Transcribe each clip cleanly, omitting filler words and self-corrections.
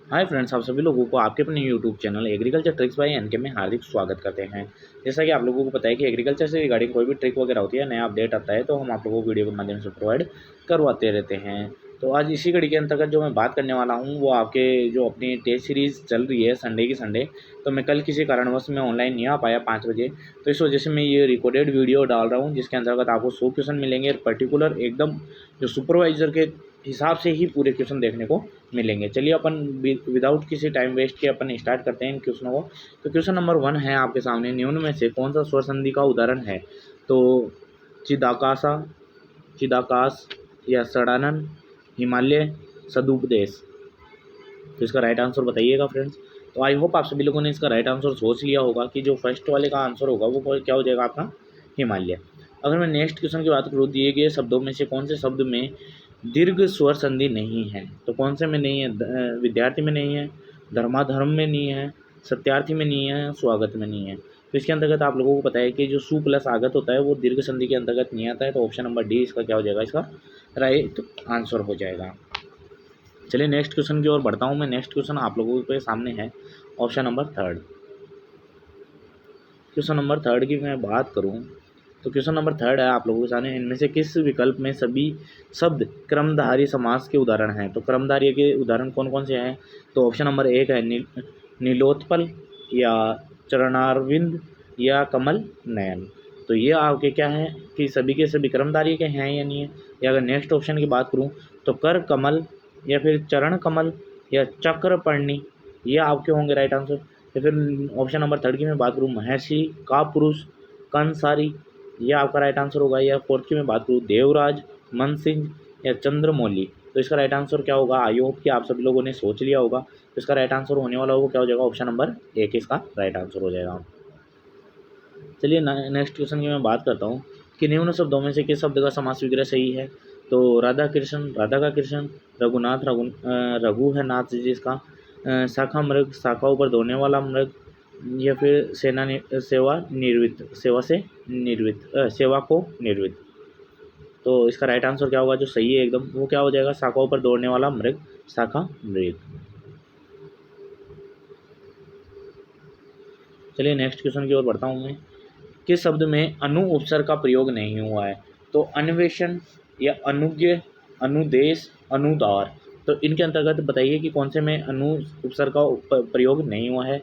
Hi friends, आप सभी लोगों को आपके अपने YouTube channel agriculture tricks by NK में हार्दिक स्वागत करते हैं। जैसा कि आप लोगों को पता है कि एग्रीकल्चर से रिगार्डिंग कोई भी ट्रिक वगैरह होती है, नया अपडेट आता है तो हम आप लोगों को वीडियो के माध्यम से प्रोवाइड करवाते रहते हैं। तो आज इसी कड़ी के अंतर्गत जो मैं बात करने वाला हूँ वो आपके जो अपनी टेस्ट सीरीज़ चल रही है संडे की संडे। तो मैं कल किसी कारणवश में ऑनलाइन नहीं आ पाया 5 बजे, तो इस वजह से मैं ये रिकॉर्डेड वीडियो डाल रहा हूँ जिसके अंतर्गत आपको 100 क्वेश्चन मिलेंगे। पर्टिकुलर एकदम जो सुपरवाइजर के हिसाब से ही पूरे क्वेश्चन देखने को मिलेंगे। चलिए अपन विदाउट किसी टाइम वेस्ट के अपन स्टार्ट करते हैं इन क्वेश्चनों को। तो क्वेश्चन नंबर 1 है आपके सामने, निम्न में से कौन सा स्वर संधि का उदाहरण है? तो चिदाकाशा, चिदाकाश या सड़ानन, हिमालय, सदुपदेश। तो इसका राइट आंसर बताइएगा फ्रेंड्स। तो आई होप आप सभी लोगों ने इसका राइट आंसर सोच लिया होगा कि जो फर्स्ट वाले का आंसर होगा वो क्या हो जाएगा आपका, हिमालय। अगर मैं नेक्स्ट क्वेश्चन की बात करूँ, दिए गए शब्दों में से कौन से शब्द में दीर्घ स्वर संधि नहीं है? तो कौन से में नहीं है? विद्यार्थी में नहीं है, धर्माधर्म में नहीं है, सत्यार्थी में नहीं है, स्वागत में नहीं है। तो इसके अंतर्गत आप लोगों को पता है कि जो सु प्लस आगत होता है वो दीर्घ संधि के अंतर्गत नहीं आता है। तो ऑप्शन नंबर डी इसका क्या हो जाएगा, इसका राइट आंसर हो जाएगा। चलिए नेक्स्ट क्वेश्चन की ओर बढ़ता हूँ मैं। नेक्स्ट क्वेश्चन आप लोगों के सामने है ऑप्शन नंबर 3। क्वेश्चन नंबर 3 की मैं बात करूँ तो क्वेश्चन नंबर 3 है आप लोगों के सामने, इनमें से किस विकल्प में सभी शब्द क्रमधारी समास के उदाहरण हैं? तो क्रमधारी के उदाहरण कौन कौन से हैं? तो ऑप्शन नंबर 1 है नीलोत्पल या चरणारविंद या कमल नयन। तो ये आपके क्या है कि सभी के सभी क्रमधारी के हैं या नहीं है? या अगर नेक्स्ट ऑप्शन की बात करूँ तो कर कमल या फिर चरण कमल या चक्रपर्णी, ये आपके होंगे राइट आंसर। या फिर ऑप्शन नंबर 3 की मैं बात करूँ, महर्षि, कापुरुष, कंसारी, ये आपका राइट आंसर होगा। या फोर्थ की मैं बात करूँ, देवराज, मन सिंह या चंद्रमौली। तो इसका राइट आंसर क्या होगा? आई होप कि आप सभी लोगों ने सोच लिया होगा। तो इसका राइट आंसर होने वाला वो क्या हो जाएगा, ऑप्शन नंबर 1 इसका राइट आंसर हो जाएगा। चलिए नेक्स्ट क्वेश्चन की मैं बात करता हूँ कि निम्न शब्दों में से किस शब्द का समास विग्रह सही है? तो राधा कृष्ण, राधा का कृष्ण, रघुनाथ, रघु है नाथ जी इसका, शाखा मृग, शाखाओं पर दौड़ने वाला मृग, या फिर सेवा निर्वृत्त, सेवा से निर्वृत्त, सेवा को निर्वृत्त। तो इसका राइट आंसर क्या होगा जो सही है एकदम, वो क्या हो जाएगा, शाखाओं पर दौड़ने वाला मृग, शाखा मृग। चलिए नेक्स्ट क्वेश्चन की ओर बढ़ता हूँ मैं। किस शब्द में अनु उपसर्ग का प्रयोग नहीं हुआ है? तो अन्वेषण या अनुज्ञ, अनुदेश, अनुदार। तो इनके अंतर्गत बताइए कि कौन से में अनु उपसर्ग का प्रयोग नहीं हुआ है?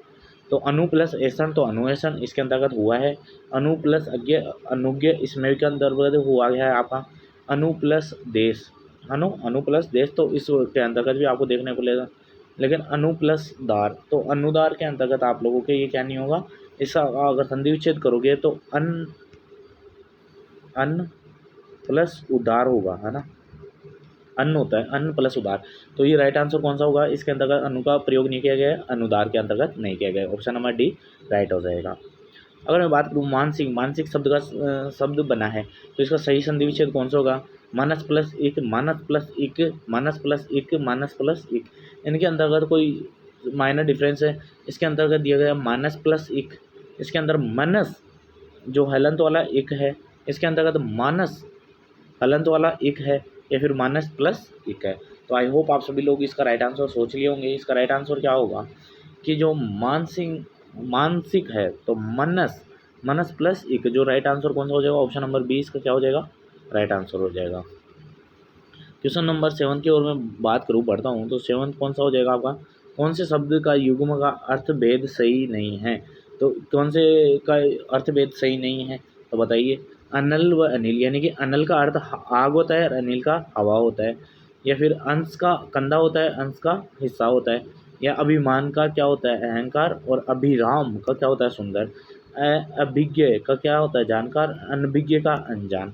तो अनु प्लस ऐसन, तो अनुऐसन इसके अंतर्गत हुआ है। अनु प्लस अज्ञ, अनुज्ञ इसमें के अंतर्गत हुआ गया है आपका। अनु प्लस देश, अनु प्लस देश, तो इस के अंतर्गत भी आपको देखने को मिलेगा। लेकिन अनु प्लस दार, तो अनुदार के अंतर्गत आप लोगों के ये क्या नहीं होगा, इसका अगर संधि विच्छेद करोगे तो अन्न प्लस उदार होगा, है ना। अन्न होता है, अन्न प्लस उदार। तो ये राइट आंसर कौन सा होगा? इसके अंतर्गत अनु का प्रयोग नहीं किया गया है, अनुदार के अंतर्गत नहीं किया गया है। ऑप्शन नंबर डी राइट हो जाएगा। अगर मैं बात करूँ मानसिक, मानसिक शब्द का शब्द बना है तो इसका सही संधि विच्छेद कौन सा होगा? मानस प्लस एक, मानस प्लस एक, मानस प्लस एक, मानस प्लस एक। इनके अंतर्गत कोई माइनर डिफरेंस है? इसके अंतर्गत दिया गया मानस प्लस एक, इसके अंदर मनस जो हलंत वाला एक है, इसके अंतर्गत मानस हलंत वाला एक है, या फिर मानस प्लस एक है। तो आई होप आप सभी लोग इसका राइट आंसर सोच लिए होंगे। इसका राइट आंसर क्या होगा कि जो मानसिक, मानसिक है तो मनस, मनस प्लस एक, जो राइट आंसर कौन सा हो जाएगा? ऑप्शन नंबर 20 का क्या हो जाएगा, राइट आंसर हो जाएगा। क्वेश्चन नंबर 7 की ओर मैं बात करूँ, बढ़ता हूँ, तो 7 कौन सा हो जाएगा आपका, कौन से शब्द का युग्म का अर्थ भेद सही नहीं है? तो कौन से का अर्थ भेद सही नहीं है तो बताइए। अनल व अनिल, यानी कि अनल का अर्थ आग होता है और अनिल का हवा होता है। या फिर अंश का कंधा होता है, अंश का हिस्सा होता है। या अभिमान का क्या होता है, अहंकार, और अभिराम का क्या होता है, सुंदर। अभिज्ञ का क्या होता है, जानकार, अनभिज्ञ का अनजान।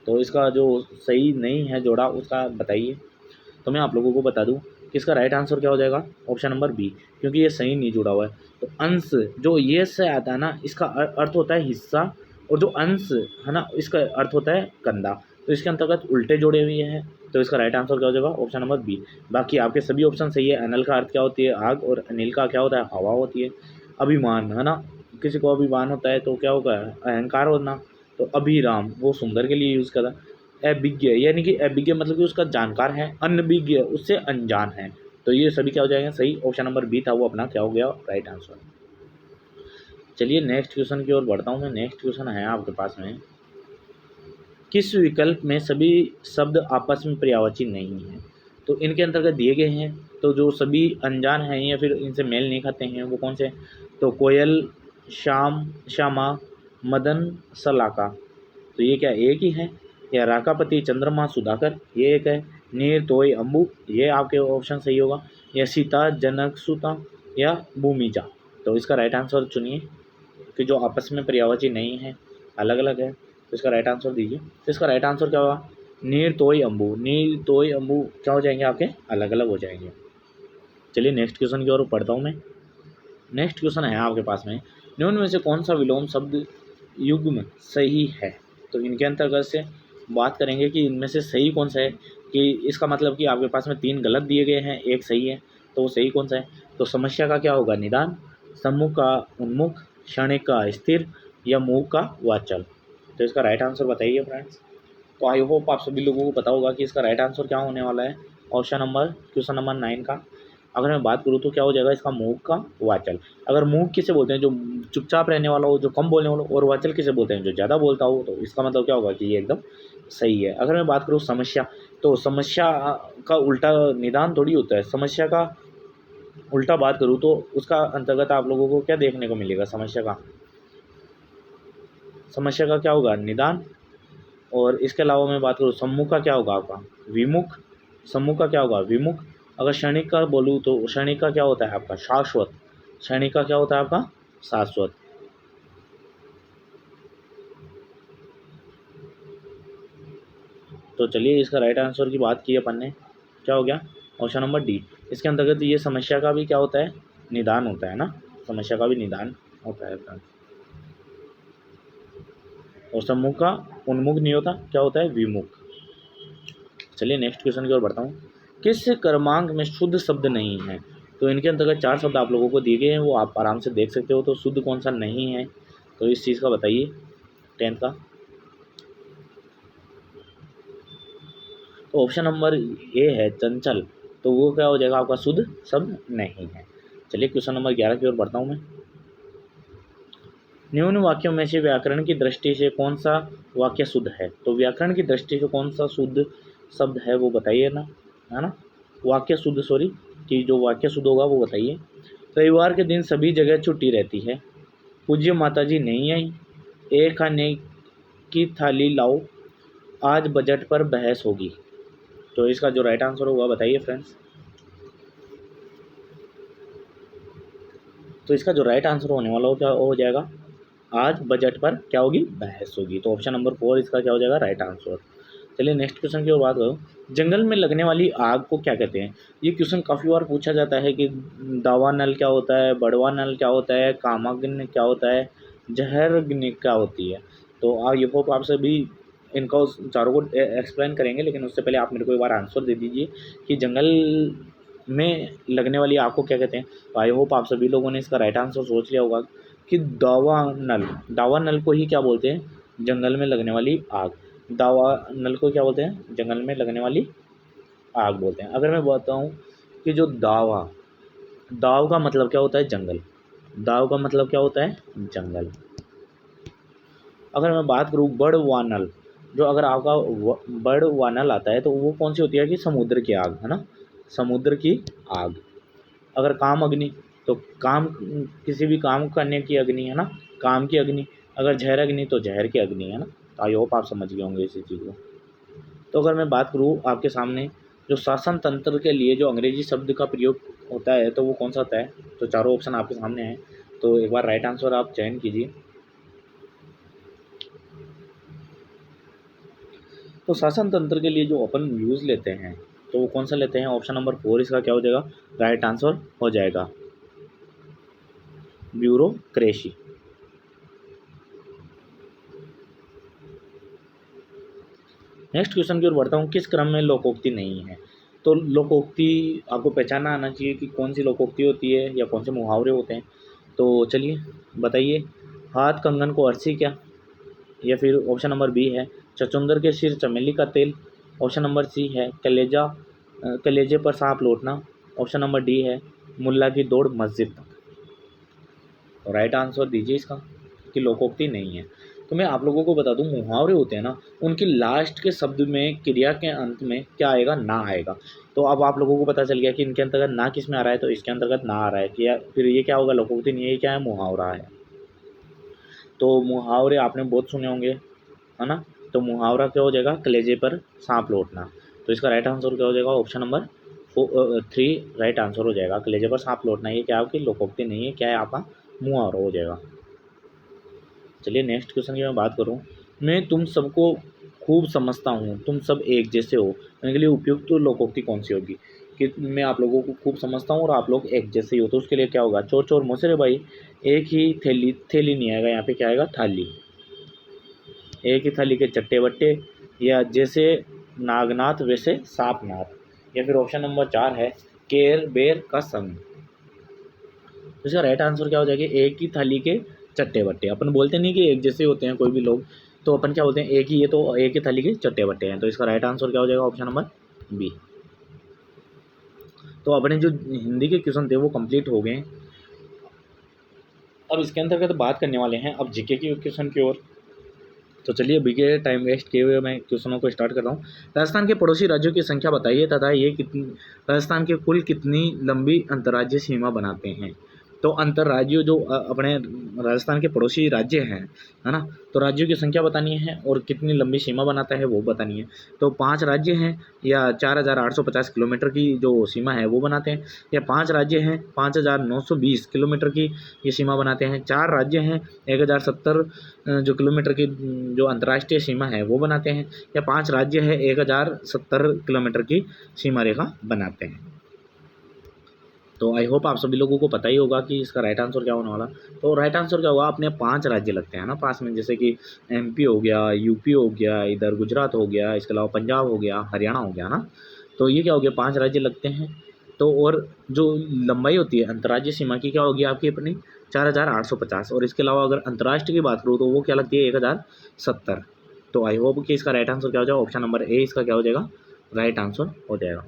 तो इसका जो सही नहीं है जोड़ा उसका बताइए। तो मैं आप लोगों को बता दूं कि इसका राइट आंसर क्या हो जाएगा, ऑप्शन नंबर बी, क्योंकि ये सही नहीं जुड़ा हुआ है। तो अंश जो ये से आता है ना, इसका अर्थ होता है हिस्सा, और जो अंश है ना इसका अर्थ होता है कंधा। तो इसके अंतर्गत उल्टे जोड़े हुए हैं। तो इसका राइट आंसर क्या हो जाएगा, ऑप्शन नंबर बी। बाकी आपके सभी ऑप्शन सही है। अनल का अर्थ क्या होती है, आग, और अनिल का क्या होता है, हवा होती है। अभिमान है ना, किसी को अभिमान होता है तो क्या होगा, अहंकार होना। तो अभिराम वो सुंदर के लिए यूज़ करा। अभिज्ञ यानी कि अभिज्ञ मतलब कि उसका जानकार है, अनभिज्ञ उससे अनजान है। तो ये सभी क्या हो जाएंगे सही। ऑप्शन नंबर बी था वो अपना क्या हो गया राइट आंसर। चलिए नेक्स्ट क्वेश्चन की ओर बढ़ता हूँ मैं। नेक्स्ट क्वेश्चन है आपके पास में, किस विकल्प में सभी शब्द आपस में पर्यायवाची नहीं हैं। तो इनके अंतर्गत दिए गए हैं, तो जो सभी अनजान हैं या फिर इनसे मेल नहीं खाते हैं वो कौन से। तो कोयल, श्याम, श्यामा, मदन, सलाका, तो ये क्या एक ही है। या राकापति, चंद्रमा, सुधाकर, ये एक है। नीर, तोय, अम्बु, ये आपके ऑप्शन सही होगा। या सीता, जनक, सुता, या भूमिजा। तो इसका राइट आंसर चुनिए कि जो आपस में पर्यायवाची नहीं है, अलग अलग है, तो इसका राइट आंसर दीजिए। तो इसका राइट आंसर क्या होगा, नीर, तोय, अम्बु। नीर, तोय, अम्बु क्या हो जाएंगे आपके अलग अलग हो जाएंगे। चलिए नेक्स्ट क्वेश्चन की ओर पढ़ता हूँ मैं। नेक्स्ट क्वेश्चन है आपके पास में, निम्न में से कौन सा विलोम शब्द युग्म सही है। तो इनके अंतर्गत से बात करेंगे कि इनमें से सही कौन सा है, कि इसका मतलब कि आपके पास में 3 गलत दिए गए हैं, एक सही है, तो वो सही कौन सा है। तो समस्या का क्या होगा निदान, सम्मुख का उन्मुख, क्षणिक का स्थिर, या मुख का वाचल। तो इसका राइट आंसर बताइए फ्रेंड्स। तो आई होप आप सभी लोगों को पता होगा कि इसका राइट आंसर क्या होने वाला है। ऑप्शन नंबर क्वेश्चन नंबर 9 का अगर मैं बात करूँ तो क्या हो जाएगा इसका मुख का वाचल। अगर मुख किसे बोलते हैं, जो चुपचाप रहने वाला हो, जो कम बोलने वाला हो, और वाचल किसे बोलते हैं, जो ज़्यादा बोलता हो। तो इसका मतलब क्या होगा कि ये एकदम सही है। अगर मैं बात करूँ समस्या, तो समस्या का उल्टा निदान थोड़ी होता है। समस्या का उल्टा बात करूँ तो उसका अंतर्गत आप लोगों को क्या देखने को मिलेगा, समस्या का क्या होगा निदान। और इसके अलावा मैं बात करूँ सम्मुख का क्या होगा आपका विमुख, सम्मुख का क्या होगा विमुख। अगर क्षणिक का बोलूँ तो क्षणिक का क्या होता है आपका शाश्वत, क्षणिक का क्या होता है आपका शाश्वत। तो चलिए इसका राइट आंसर की बात की अपन ने, क्या हो गया ऑप्शन नंबर डी। इसके अंतर्गत ये समस्या का भी क्या होता है निदान होता है ना, समस्या का भी निदान होता है। और सम्मुख का उन्मुख नहीं होता, क्या होता है विमुख। चलिए नेक्स्ट क्वेश्चन की ओर बढ़ता हूँ। किस क्रमांक में शुद्ध शब्द नहीं है। तो इनके अंतर्गत 4 शब्द आप लोगों को दिए गए हैं, वो आप आराम से देख सकते हो। तो शुद्ध कौन सा नहीं है, तो इस चीज़ का बताइए 10th का। तो ऑप्शन नंबर ए है चंचल, तो वो क्या हो जाएगा आपका शुद्ध शब्द नहीं है। चलिए क्वेश्चन नंबर 11 की ओर बढ़ता हूँ मैं। निम्न वाक्यों में से व्याकरण की दृष्टि से कौन सा वाक्य शुद्ध है। तो व्याकरण की दृष्टि से कौन सा शुद्ध शब्द है वो बताइए ना, है ना, वाक्य शुद्ध सॉरी, कि जो वाक्य शुद्ध होगा वो बताइए। रविवार के दिन सभी जगह छुट्टी रहती है, पूज्य माताजी नहीं आई, एक खाने की थाली लाओ, आज बजट पर बहस होगी। तो इसका जो राइट आंसर होगा बताइए फ्रेंड्स। तो इसका जो राइट आंसर होने वाला हो क्या हो जाएगा, आज बजट पर क्या होगी बहस होगी। तो ऑप्शन नंबर 4 इसका क्या हो जाएगा राइट आंसर। चलिए नेक्स्ट क्वेश्चन की ओर बात करो। जंगल में लगने वाली आग को क्या कहते हैं। ये क्वेश्चन काफ़ी बार पूछा जाता है कि दावा नल क्या होता है, बड़वा नल क्या होता है, कामाग्नि क्या होता है, जहरग्नि क्या होती है। तो आप ये होप आप सभी इनको चारों को एक्सप्लेन करेंगे, लेकिन उससे पहले आप मेरे को एक बार आंसर दे दीजिए कि जंगल में लगने वाली आग को क्या कहते हैं। तो आई होप आप सभी लोगों ने इसका राइट आंसर सोच लिया होगा कि दावा नल को ही क्या बोलते हैं जंगल में लगने वाली आग। दावा नल को क्या बोलते हैं जंगल में लगने वाली आग बोलते हैं। अगर मैं बताऊं कि जो दाव का मतलब क्या होता है जंगल, दाव का मतलब क्या होता है जंगल। अगर मैं बात करूं बड़ वानल, जो अगर आपका बड़ वानल आता है तो वो कौन सी होती है कि समुद्र की आग, है ना, समुद्र की आग। अगर काम अग्नि, तो काम किसी भी काम करने की अग्नि, है ना, काम की अग्नि। अगर जहर अग्नि तो जहर की अग्नि, है ना। तो आई होप आप समझ गए होंगे इसी चीज़ को। तो अगर मैं बात करूँ आपके सामने जो शासन तंत्र के लिए जो अंग्रेजी शब्द का प्रयोग होता है तो वो कौन सा होता है। तो चारों ऑप्शन आपके सामने हैं, तो एक बार राइट आंसर आप चयन कीजिए। तो शासन तंत्र के लिए जो अपन यूज़ लेते हैं तो वो कौन सा लेते हैं, ऑप्शन नंबर 4 इसका क्या हो जाएगा राइट आंसर हो जाएगा ब्यूरोक्रेसी। नेक्स्ट क्वेश्चन की ओर बढ़ता हूँ। किस क्रम में लोकोक्ति नहीं है। तो लोकोक्ति आपको पहचानना आना चाहिए कि कौन सी लोकोक्ति होती है या कौन से मुहावरे होते हैं। तो चलिए बताइए, हाथ कंगन को अर्सी क्या, या फिर ऑप्शन नंबर बी है चचुंदर के सिर चमेली का तेल, ऑप्शन नंबर सी है कलेजे पर सांप लौटना, ऑप्शन नंबर डी है मुल्ला की दौड़ मस्जिद तक। तो राइट आंसर दीजिए इसका कि लोकोक्ति नहीं है। तो मैं आप लोगों को बता दूं, मुहावरे होते हैं ना, उनकी लास्ट के शब्द में क्रिया के अंत में क्या आएगा, ना आएगा। तो अब आप लोगों को पता चल गया कि इनके अंतर्गत ना किस में आ रहा है, तो इसके अंतर्गत ना आ रहा है कि फिर ये क्या होगा, लोकोक्ति नहीं है, ये क्या है, मुहावरा है। तो मुहावरे आपने बहुत सुने होंगे, है ना। तो मुहावरा क्या हो जाएगा, कलेजे पर सांप लौटना। तो इसका राइट आंसर क्या हो जाएगा, ऑप्शन नंबर 3 राइट आंसर हो जाएगा। कलेजे पर सांप लौटना ये क्या है, आपकी लोकोक्ति नहीं है, क्या है, आपका मुहावरा हो जाएगा। चलिए नेक्स्ट क्वेश्चन की मैं बात करूं, मैं तुम सबको खूब समझता हूं, तुम सब एक जैसे हो, इनके लिए उपयुक्त तो लोकोक्ति कौन सी होगी। कि मैं आप लोगों को खूब समझता हूं और आप लोग एक जैसे ही हो, तो उसके लिए क्या होगा, चोर चोर मोसेरे भाई, एक ही थैली, थैली नहीं आएगा यहाँ पे, क्या आएगा, थाली। एक ही थाली के चट्टे बट्टे, या जैसे नागनाथ वैसे सापनाथ, या फिर ऑप्शन नंबर 4 है केर बेर का संग। तो इसका राइट आंसर क्या हो जाएगा, एक ही थाली के चट्टे बट्टे। अपन बोलते नहीं कि एक जैसे होते हैं कोई भी लोग, तो अपन क्या बोलते हैं, एक ही, ये तो एक ही थाली के चट्टे बट्टे हैं। तो इसका राइट आंसर क्या हो जाएगा, ऑप्शन नंबर बी। तो अपने जो हिंदी के क्वेश्चन थे वो कंप्लीट हो गए। अब इसके अंतर्गत बात करने वाले हैं अब जीके के क्वेश्चन की ओर। तो चलिए बीके टाइम वेस्ट किए हुए मैं क्वेश्चनों को स्टार्ट कर रहा हूँ। राजस्थान के पड़ोसी राज्यों की संख्या बताइए तथा ये कितनी, राजस्थान के कुल कितनी लंबी अंतर्राज्यीय सीमा बनाते हैं। तो अंतर्राज्यीय जो अपने राजस्थान के पड़ोसी राज्य हैं, है ना, तो राज्यों की संख्या बतानी है और कितनी लंबी सीमा बनाता है वो बतानी है। तो 5 राज्य हैं या 4850 किलोमीटर की जो सीमा है वो बनाते हैं, या 5 राज्य हैं 5920 किलोमीटर की ये सीमा बनाते हैं, 4 राज्य हैं 1070 जो किलोमीटर की जो अंतर्राष्ट्रीय सीमा है वो बनाते हैं, या 5 राज्य है 1070 किलोमीटर की सीमा रेखा बनाते हैं। तो आई होप आप सभी लोगों को पता ही होगा कि इसका राइट आंसर क्या होने वाला। तो राइट आंसर क्या होगा, अपने 5 राज्य लगते हैं ना पास में, जैसे कि एमपी हो गया, यूपी हो गया, इधर गुजरात हो गया, इसके अलावा पंजाब हो गया, हरियाणा हो गया ना। तो ये क्या हो गया, 5 राज्य लगते हैं। तो और जो लंबाई होती है अंतर्राज्यीय सीमा की क्या होगी आपकी अपनी 4850, और इसके अलावा अगर अंतर्राष्ट्रीय की बात करूँ तो वो क्या लगती है 1070। तो आई होप कि इसका राइट आंसर क्या हो जाएगा, ऑप्शन नंबर ए इसका क्या हो जाएगा, राइट आंसर हो जाएगा।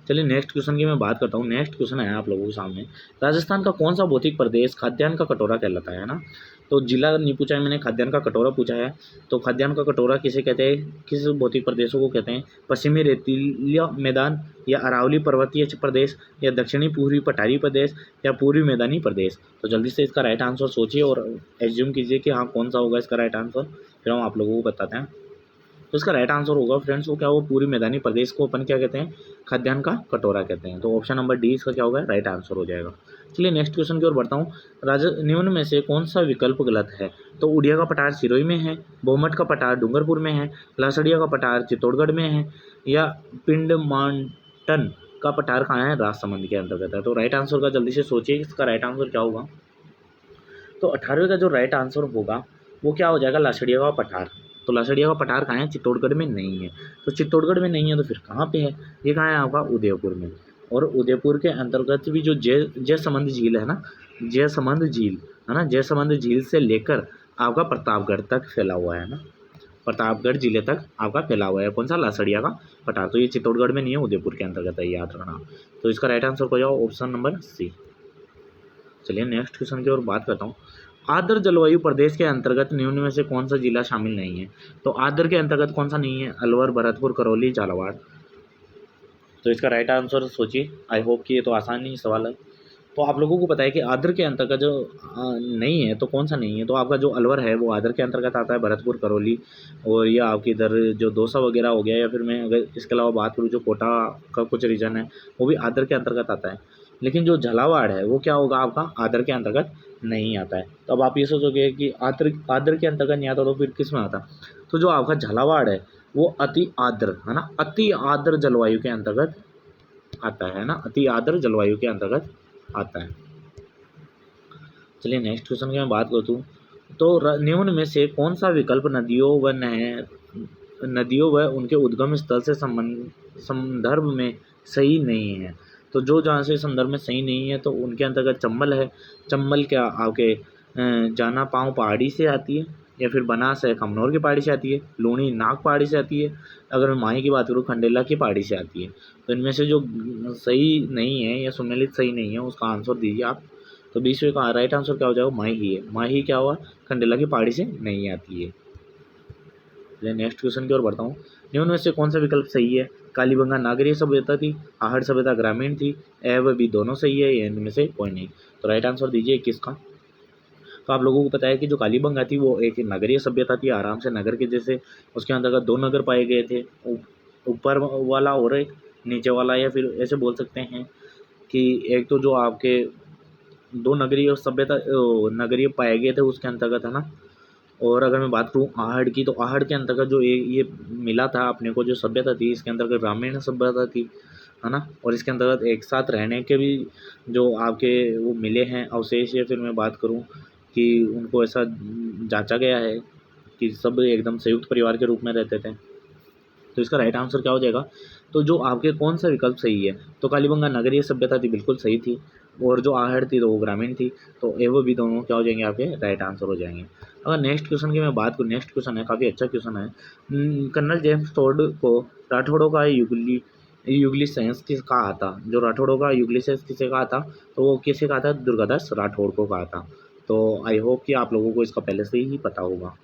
चलिए नेक्स्ट क्वेश्चन की मैं बात करता हूँ। नेक्स्ट क्वेश्चन है आप लोगों के सामने, राजस्थान का कौन सा भौतिक प्रदेश खाद्यान्न का कटोरा कहलाता है ना। तो जिला नहीं पूछा है मैंने, खाद्यान्न का कटोरा पूछा है। तो खाद्यान्न का कटोरा किसे कहते हैं, किस भौतिक प्रदेशों को कहते हैं, पश्चिमी रेतीला मैदान, या अरावली पर्वतीय प्रदेश, या दक्षिणी पूर्वी पठारी प्रदेश, या पूर्वी मैदानी प्रदेश। तो जल्दी से इसका राइट आंसर सोचिए और एज्यूम कीजिए कि हाँ कौन सा होगा इसका राइट आंसर, फिर हम आप लोगों को बताते हैं। तो इसका राइट आंसर होगा फ्रेंड्स, वो क्या, वो पूरी मैदानी प्रदेश को अपन क्या कहते हैं, खाद्यान्न का कटोरा कहते हैं। तो ऑप्शन नंबर डी इसका क्या होगा, राइट आंसर हो जाएगा। चलिए नेक्स्ट क्वेश्चन की ओर बढ़ता हूँ। निम्न में से कौन सा विकल्प गलत है। तो उड़िया का पठार सिरोही में है, बोमट का पठार डूंगरपुर में है, लासड़िया का पठार चित्तौड़गढ़ में है, या पिंडमांटन का पठार कहाँ है, राजसमंद के अंतर्गत है। तो राइट आंसर का जल्दी से सोचिए इसका राइट आंसर क्या होगा। तो 18वें का जो राइट आंसर होगा वो क्या हो जाएगा, लासड़िया का पठार। तो लासड़िया का पठार कहाँ है, चित्तौड़गढ़ में नहीं है। तो चित्तौड़गढ़ में नहीं है तो फिर कहाँ पे है, ये कहाँ है आपका, उदयपुर में। और उदयपुर के अंतर्गत भी जो जयसमंद झील है ना, जयसमंद झील है ना, जयसमंद झील से लेकर आपका प्रतापगढ़ तक फैला हुआ है ना, प्रतापगढ़ जिले तक आपका फैला हुआ है कौन सा, लासड़िया का पठार। तो ये चित्तौड़गढ़ में नहीं है, उदयपुर के अंतर्गत है, याद रखना। तो इसका राइट आंसर हो जाओ ऑप्शन नंबर सी। चलिए नेक्स्ट क्वेश्चन की ओर बात करता हूँ। आर्द्र जलवायु प्रदेश के अंतर्गत निम्न में से कौन सा जिला शामिल नहीं है। तो आर्द्र के अंतर्गत कौन सा नहीं है, अलवर, भरतपुर, करौली, झालावाड़। तो इसका राइट आंसर सोचिए। आई होप कि ये तो आसान ही सवाल है। तो आप लोगों को पता है कि आर्द्र के अंतर्गत जो नहीं है तो कौन सा नहीं है, तो आपका जो अलवर है वो आर्द्र के अंतर्गत आता है, भरतपुर, करौली, और या आपकी इधर जो दौसा वगैरह हो गया, या फिर मैं अगर इसके अलावा बात करूँ जो कोटा का कुछ रीजन है वो भी आर्द्र के अंतर्गत आता है। लेकिन जो झालावाड़ है वो क्या होगा आपका, आर्द्र के अंतर्गत नहीं आता है। तो अब आप ये सोचोगे कि आर्द्र के अंतर्गत नहीं आता तो फिर किस में आता। तो जो आपका झालावाड़ है वो अति आर्द्र है ना, अति आर्द्र जलवायु के अंतर्गत आता है ना, अति आर्द्र जलवायु के अंतर्गत आता है। चलिए नेक्स्ट क्वेश्चन की मैं बात करता हूँ। तो निम्न में से कौन सा विकल्प नदियों व उनके उद्गम स्थल से संदर्भ में सही नहीं है। तो जो जहाँ से संदर्भ में सही नहीं है तो उनके अंतर्गत चंबल है। चंबल क्या आपके जाना पाँव पहाड़ी से आती है, या फिर बनास है खमनोर की पहाड़ी से आती है, लूणी नाग पहाड़ी से आती है, अगर मैं माही की बात करूँ खंडेला की पहाड़ी से आती है। तो इनमें से जो सही नहीं है या सुमेलित सही नहीं है उसका आंसर दीजिए आप। तो 20वें का राइट आंसर क्या हो जाएगा, माही है। माही क्या हुआ, खंडेला की पहाड़ी से नहीं आती है। चलिए नेक्स्ट क्वेश्चन की ओर बढ़ता हूँ। निम्न में से कौन सा विकल्प सही है, कालीबंगा नागरीय सभ्यता थी, आहड़ सभ्यता ग्रामीण थी, ए व बी दोनों सही है, या इनमें से कोई नहीं। तो राइट आंसर दीजिए 21 का। तो आप लोगों को पता है कि जो कालीबंगा थी वो एक नगरीय सभ्यता थी, आराम से नगर के जैसे उसके अंतर्गत 2 नगर पाए गए थे, ऊपर वाला और एक नीचे वाला, या फिर ऐसे बोल सकते हैं कि एक तो जो आपके 2 नगरीय सभ्यता नगरीय पाए गए थे उसके अंतर्गत, है ना। और अगर मैं बात करूँ आहड़ की, तो आहड़ के अंतर्गत जो ये मिला था अपने को जो सभ्यता थी, इसके अंतर्गत ग्रामीण सभ्यता थी, है ना। और इसके अंतर्गत एक साथ रहने के भी जो आपके वो मिले हैं अवशेष, या फिर मैं बात करूँ कि उनको ऐसा जांचा गया है कि सब एकदम संयुक्त परिवार के रूप में रहते थे। तो इसका राइट आंसर क्या हो जाएगा, तो जो आपके कौन सा विकल्प सही है, तो कालीबंगा नगरीय सभ्यता थी, बिल्कुल सही थी, और जो आहड़ थी तो वो ग्रामीण थी। तो ए वो भी दोनों क्या हो जाएंगे, आपके राइट आंसर हो जाएंगे। अगर नेक्स्ट क्वेश्चन की मैं बात करूँ, नेक्स्ट क्वेश्चन है काफ़ी अच्छा क्वेश्चन है। कर्नल जेम्स टोड को राठौड़ों का यूग्लिसेंस किस कहा था, जो राठौड़ों का यूग्लिसेंस किसे कहा था, तो वो किसे कहा था, दुर्गादास राठौड़ को कहा था। तो आई होप कि आप लोगों को इसका पहले से ही पता होगा।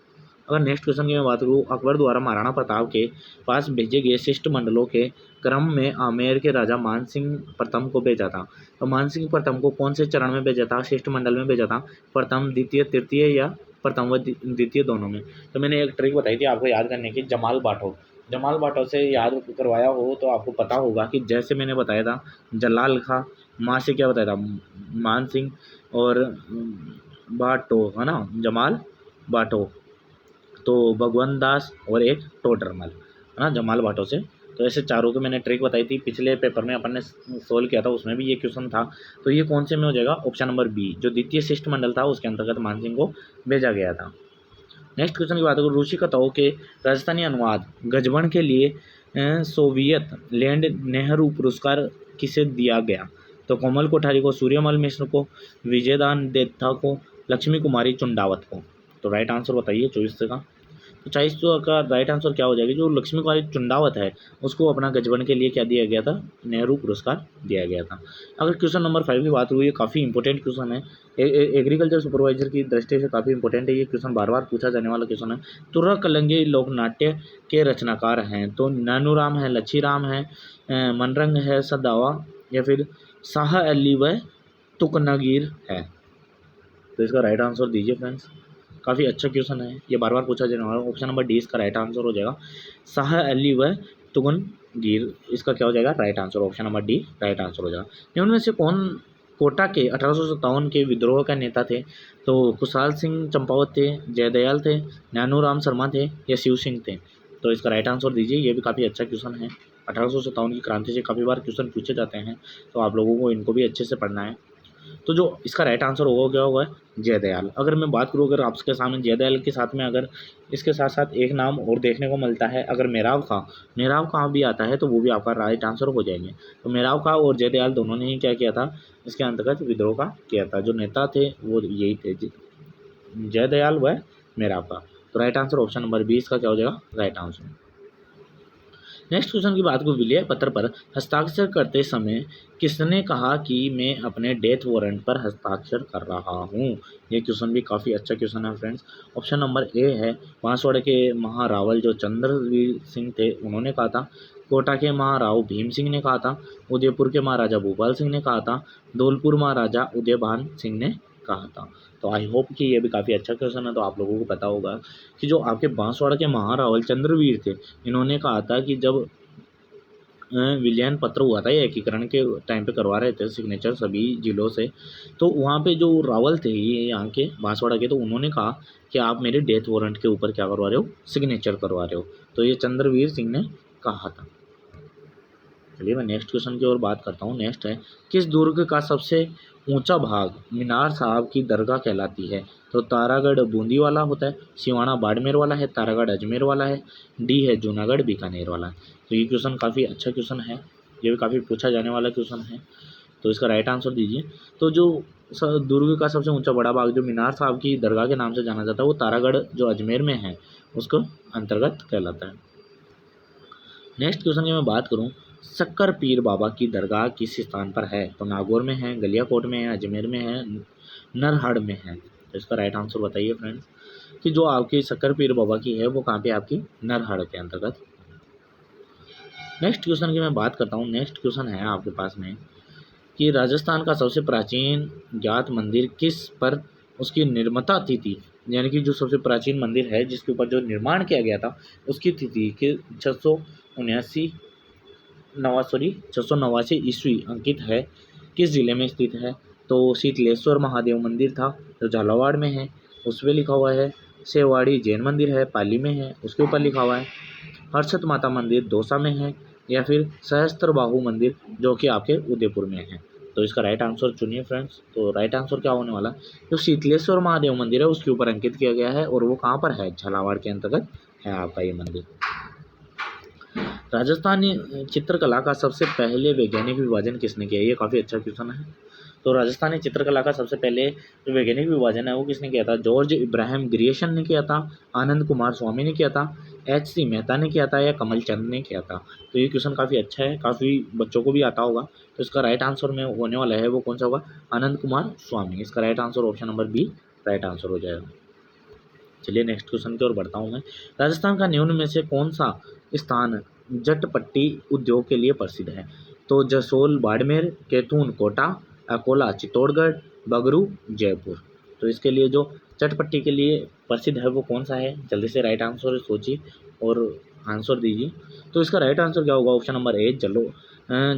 अगर नेक्स्ट क्वेश्चन की मैं बात करूँ, अकबर द्वारा महाराणा प्रताप के पास भेजे गए शिष्टमंडलों के क्रम में आमेर के राजा मानसिंह प्रथम को भेजा था। तो मानसिंह प्रथम को कौन से चरण में भेजा था, शिष्टमंडल में भेजा था, प्रथम द्वितीय तृतीय या प्रथम व द्वितीय दोनों में। तो मैंने एक ट्रिक बताई थी आपको याद करने की, जमाल बाटो से याद करवाया हो तो आपको पता होगा कि जैसे मैंने बताया था जलाल खां, माँ से क्या बताया था, मान सिंह, और बाटो, है ना, जमाल बाटो, तो भगवंत दास और एक टोडरमल, है ना, जमाल बाटो से। तो ऐसे चारों को मैंने ट्रिक बताई थी, पिछले पेपर में अपन ने सोल्व किया था, उसमें भी ये क्वेश्चन था। तो ये कौन से में हो जाएगा, ऑप्शन नंबर बी, जो द्वितीय शिष्टमंडल था उसके अंतर्गत मानसिंह को भेजा गया था। नेक्स्ट क्वेश्चन की बात करूँ, ऋषि कथाओं के राजस्थानी अनुवाद गजबन के लिए सोवियत लैंड नेहरू पुरस्कार किसे दिया गया, तो कोमल कोठारी को, सूर्यमल मिश्र को, विजयदान देत्था को, लक्ष्मी कुमारी चुंडावत को। तो राइट आंसर बताइए 24 का। तो 24 का राइट आंसर क्या हो जाएगा, जो लक्ष्मी कुमारी चुंडावत है उसको अपना गजबन के लिए क्या दिया गया था, नेहरू पुरस्कार दिया गया था। अगर क्वेश्चन नंबर 5 की बात हुई, ये काफ़ी इंपॉर्टेंट क्वेश्चन है, एग्रीकल्चर सुपरवाइजर की दृष्टि से काफ़ी इंपॉर्टेंट है ये क्वेश्चन, बार बार पूछा जाने वाला क्वेश्चन है। तुर्रा कलंगी लोकनाट्य के रचनाकार हैं, तो नानूराम है, लच्छीराम है, मनरंग है, सदावा, या फिर शाह अली व तुकनगीर है। तो इसका राइट आंसर दीजिए फ्रेंड्स। काफ़ी अच्छा क्वेश्चन है, ये बार बार पूछा जाने वाला। ऑप्शन नंबर डी इसका राइट आंसर हो जाएगा, शाह अली व तुगनगीर, इसका क्या हो जाएगा, right answer, option number D right answer हो जाएगा। इनमें से कौन कोटा के 1857 के विद्रोह का नेता थे, तो खुशहाल सिंह चंपावत थे, जयदयाल थे, नानूराम शर्मा थे, या शिव सिंह थे। तो इसका राइट आंसर दीजिए, ये भी काफ़ी अच्छा क्वेश्चन है। 1857 की क्रांति से काफ़ी बार क्वेश्चन पूछे जाते हैं, तो आप लोगों को इनको भी अच्छे से पढ़ना है। तो जो इसका राइट आंसर होगा क्या होगा, जयदयाल। अगर मैं बात करूँ, अगर आपके सामने जयदयाल के साथ में अगर इसके साथ साथ एक नाम और देखने को मिलता है, अगर मेराव खां भी आता है तो वो भी आपका राइट आंसर हो जाएंगे। तो मेराव खां और जयदयाल दोनों ने ही क्या किया था, इसके अंतर्गत विद्रोह का किया था। जो नेता थे वो यही थे, जयदयाल व मेराव खां। तो राइट आंसर ऑप्शन नंबर 20 का क्या हो जाएगा, राइट आंसर। नेक्स्ट क्वेश्चन की बात को, विलय पत्र पर हस्ताक्षर करते समय किसने कहा कि मैं अपने डेथ वारंट पर हस्ताक्षर कर रहा हूँ। ये क्वेश्चन भी काफ़ी अच्छा क्वेश्चन है फ्रेंड्स। ऑप्शन नंबर ए है, बांसवाड़े के महारावल जो चंद्रवीर सिंह थे उन्होंने कहा था, कोटा के महाराव भीम सिंह ने कहा था, उदयपुर के महाराजा भूपाल सिंह ने कहा था, धौलपुर महाराजा उदयभान सिंह ने कहा था। तो आई होप कि ये भी काफ़ी अच्छा क्वेश्चन है, तो आप लोगों को पता होगा कि जो आपके बांसवाड़ा के महारावल चंद्रवीर थे, इन्होंने कहा था कि जब विलयन पत्र हुआ था, ये एकीकरण के टाइम पे करवा रहे थे सिग्नेचर सभी जिलों से, तो वहाँ पे जो रावल थे ये यहाँ के बांसवाड़ा के, तो उन्होंने कहा कि आप मेरे डेथ वारंट के ऊपर क्या करवा रहे हो, सिग्नेचर करवा रहे हो। तो ये चंद्रवीर सिंह ने कहा था। चलिए मैं नेक्स्ट क्वेश्चन की ओर बात करता हूँ। नेक्स्ट है, किस दुर्ग का सबसे ऊंचा भाग मीनार साहब की दरगाह कहलाती है, तो तारागढ़ बूंदी वाला होता है, सिवाना बाड़मेर वाला है, तारागढ़ अजमेर वाला है, डी है जूनागढ़ बीकानेर वाला है। तो ये क्वेश्चन काफ़ी अच्छा क्वेश्चन है, ये भी काफ़ी पूछा जाने वाला क्वेश्चन है। तो इसका राइट आंसर दीजिए। तो जो दुर्ग का सबसे ऊंचा बड़ा बाग जो मीनार साहब की दरगाह के नाम से जाना जाता है वो तारागढ़ जो अजमेर में है उसको अंतर्गत कहलाता है। नेक्स्ट क्वेश्चन की मैं बात करूं, शक्कर पीर बाबा की दरगाह किस स्थान पर है? तो नागौर में है, गलियाकोट में है, अजमेर में है, नरहड़ में है। तो इसका राइट आंसर बताइए फ्रेंड्स कि जो आपकी शक्कर पीर बाबा की है वो कहाँ पे आपकी नरहड़ के अंतर्गत। नेक्स्ट क्वेश्चन की मैं बात करता हूँ। नेक्स्ट क्वेश्चन है आपके पास में कि राजस्थान का सबसे प्राचीन ज्ञात मंदिर किस पर उसकी निर्मिता तिथि, यानी कि जो सबसे प्राचीन मंदिर है जिसके ऊपर जो निर्माण किया गया था उसकी तिथि के 689 ईस्वी अंकित है, किस जिले में स्थित है? तो शीतलेश्वर महादेव मंदिर था जो झालावाड़ में है, उस पर लिखा हुआ है। सेवाड़ी जैन मंदिर है, पाली में है, उसके ऊपर लिखा हुआ है। हर्षद माता मंदिर दौसा में है, या फिर सहस्त्रबाहु मंदिर जो कि आपके उदयपुर में है। तो इसका राइट आंसर चुनिए फ्रेंड्स। तो राइट आंसर क्या होने वाला, जो शीतलेश्वर महादेव मंदिर है उसके ऊपर अंकित किया गया है और वो कहाँ पर है? झालावाड़ के अंतर्गत है आपका ये मंदिर। राजस्थानी चित्रकला का सबसे पहले वैज्ञानिक विभाजन किसने किया? ये काफ़ी अच्छा क्वेश्चन है। तो राजस्थानी चित्रकला का सबसे पहले जो वैज्ञानिक विभाजन है वो किसने किया था? जॉर्ज इब्राहिम ग्रियर्सन ने किया था, आनंद कुमार स्वामी ने किया था, H.C. मेहता ने किया था, या कमल चंद ने किया था। तो ये क्वेश्चन काफ़ी अच्छा है, काफ़ी बच्चों को भी आता होगा। तो इसका राइट आंसर में होने वाला है वो कौन सा होगा? आनंद कुमार स्वामी। इसका right answer option number B right answer हो जाएगा। चलिए नेक्स्ट क्वेश्चन की ओर बढ़ता हूँ मैं। राजस्थान का निम्न में से कौन सा स्थान जटपट्टी उद्योग के लिए प्रसिद्ध है? तो जसोल बाड़मेर, कैथून कोटा, अकोला चित्तौड़गढ़, बगरू जयपुर। तो इसके लिए जो चटपट्टी के लिए प्रसिद्ध है वो कौन सा है? जल्दी से राइट आंसर सोचिए और आंसर दीजिए। तो इसका राइट आंसर क्या होगा? Option number A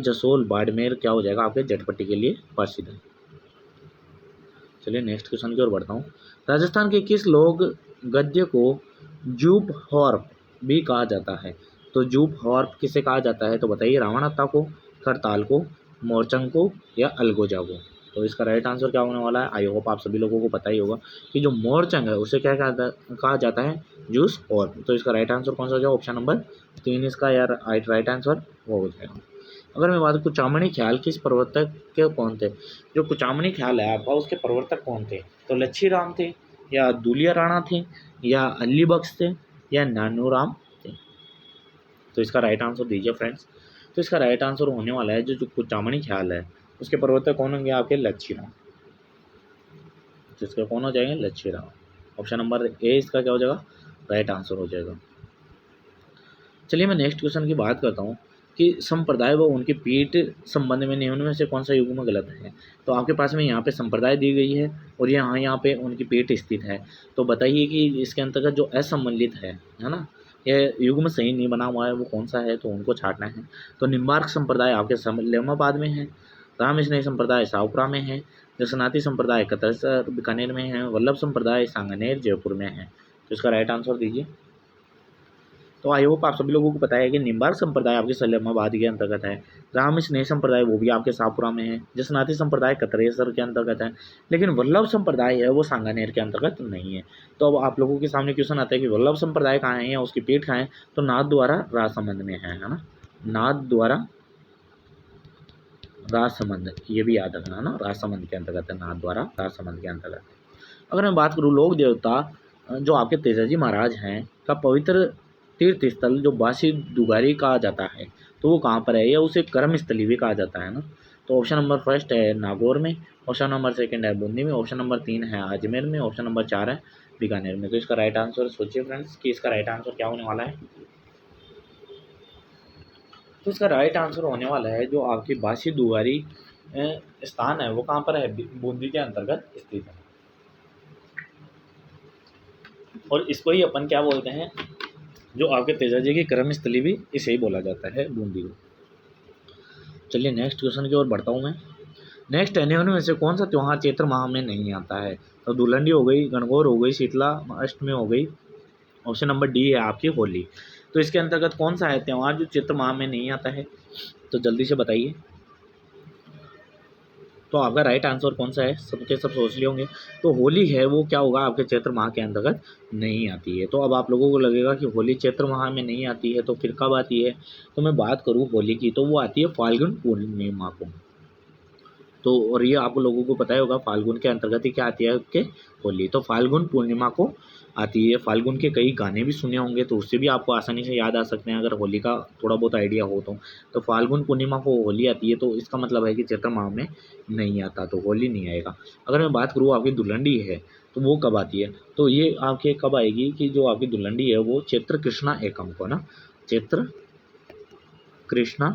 Jasol Barmer क्या हो जाएगा आपके जटपट्टी के लिए प्रसिद्ध है। चलिए नेक्स्ट क्वेश्चन की ओर बढ़ता हूँ। राजस्थान के किस लोक गद्य को जूप हॉर्प भी कहा जाता है? तो जूप हॉर्प किसे कहा जाता है? तो बताइए, रावणहत्ता को, करताल को, मोरचंग को, या अलगोजा को। तो इसका राइट आंसर क्या होने वाला है? आई होप आप सभी लोगों को पता ही होगा कि जो मोरचंग है उसे क्या कहा जाता है? जूस हॉर्प। तो इसका राइट आंसर कौन सा हो जाएगा? ऑप्शन नंबर 3 इसका यार राइट आंसर वो हो जाएगा। अगर मैं बात कुचामणी ख्याल किस प्रवर्तक के कौन थे? जो कुचामणी ख्याल है आपका उसके प्रवर्तक कौन थे? तो लच्छी राम थे, या दूलिया राणा थे, या अली बख्श थे, या नानू राम थे। तो इसका राइट आंसर दीजिए फ्रेंड्स। तो इसका राइट आंसर होने वाला है जो कुचामणी ख्याल है उसके प्रवर्तक कौन होंगे आपके? लच्छी राम। जिसके कौन हो जाएंगे? लच्छी राम। ऑप्शन नंबर ए इसका क्या हो जाएगा? राइट आंसर हो जाएगा। चलिए मैं नेक्स्ट क्वेश्चन की बात करता हूँ कि संप्रदाय व उनकी पीठ संबंध में निम्न में से कौन सा युग्म गलत है? तो आपके पास में यहाँ पे संप्रदाय दी गई है और यहाँ पे उनकी पीठ स्थित है। तो बताइए कि इसके अंतर्गत जो असम्मिलित है ना, यह युग्म सही नहीं बना हुआ है वो कौन सा है? तो उनको छाटना है। तो निम्बार्क संप्रदाय आपके लेमाबाद में है, राम स्नेह संप्रदाय शाहपुरा में है, जसनाती संप्रदाय कतरसर बीकानेर में है, वल्लभ संप्रदाय सांगनेर जयपुर में है। तो इसका राइट आंसर दीजिए। तो आई होप आप सभी लोगों को पता है कि निम्बार्क संप्रदाय आपके सलेमाबाद के अंतर्गत है, राम स्नेह संप्रदाय वो भी आपके शाहपुरा में है, जसनाती संप्रदाय कतरेसर के अंतर्गत है, लेकिन वल्लभ संप्रदाय है वो सांगानेर के अंतर्गत नहीं है। तो अब आप लोगों के सामने क्वेश्चन आता है कि वल्लभ संप्रदाय कहाँ है या उसकी पीठ कहाँ है? तो नाथद्वारा राजसमंद में है ना, नाथद्वारा राजसमंद, ये भी याद रखना ना, राजसमंद के अंतर्गत है, नाथद्वारा राजसमंद के अंतर्गत। अगर मैं बात करूँ लोक देवता जो आपके तेजाजी महाराज हैं का पवित्र तीर्थ स्थल जो बासी दुगारी कहा जाता है तो वो कहाँ पर है? या उसे कर्म स्थली भी कहा जाता है ना। तो ऑप्शन नंबर फर्स्ट है नागौर में, ऑप्शन नंबर सेकंड है बूंदी में, ऑप्शन नंबर 3 है अजमेर में, ऑप्शन नंबर 4 है बीकानेर में। तो इसका राइट आंसर सोचिए फ्रेंड्स कि इसका राइट आंसर क्या होने वाला है। तो इसका राइट आंसर होने वाला है जो आपकी बासी दुगारी स्थान है वो कहाँ पर है? बूंदी के अंतर्गत स्थित है। और इसको ही अपन क्या बोलते हैं? जो आपके तेजाजी की कर्मस्थली भी इसे ही बोला जाता है, बूंदी को। चलिए नेक्स्ट क्वेश्चन की ओर बढ़ता हूँ मैं। नेक्स्ट है निम्न में से कौन सा त्यौहार चैत्र माह में नहीं आता है? तो दुलंडी हो गई, गणगौर हो गई, शीतला अष्टमी हो गई, ऑप्शन नंबर डी है आपकी होली। तो इसके अंतर्गत कौन सा है त्यौहार जो चैत्र माह में नहीं आता है? तो जल्दी से बताइए। तो आपका राइट आंसर कौन सा है? सबके सब सोच लिए होंगे। तो होली है वो क्या होगा आपके चैत्र माह के अंतर्गत नहीं आती है। तो अब आप लोगों को लगेगा कि होली चैत्र माह में नहीं आती है तो फिर कब आती है? तो मैं बात करूँ होली की तो वो आती है फाल्गुन पूर्णिमा को। तो और ये आप लोगों को पता ही होगा फाल्गुन के अंतर्गत ही क्या आती है आपके होली। तो फाल्गुन पूर्णिमा को आती है। फाल्गुन के कई गाने भी सुने होंगे तो उससे भी आपको आसानी से याद आ सकते हैं अगर होली का थोड़ा बहुत आइडिया हो तो फाल्गुन पूर्णिमा को होली आती है, तो इसका मतलब है कि चैत्र माह में नहीं आता, तो होली नहीं आएगा। अगर मैं बात करूँ आपकी दुल्हनडी है तो वो कब आती है, तो ये आपके कब आएगी कि जो आपकी दुल्हनडी है वो चैत्र कृष्णा एकम को ना, चैत्र कृष्णा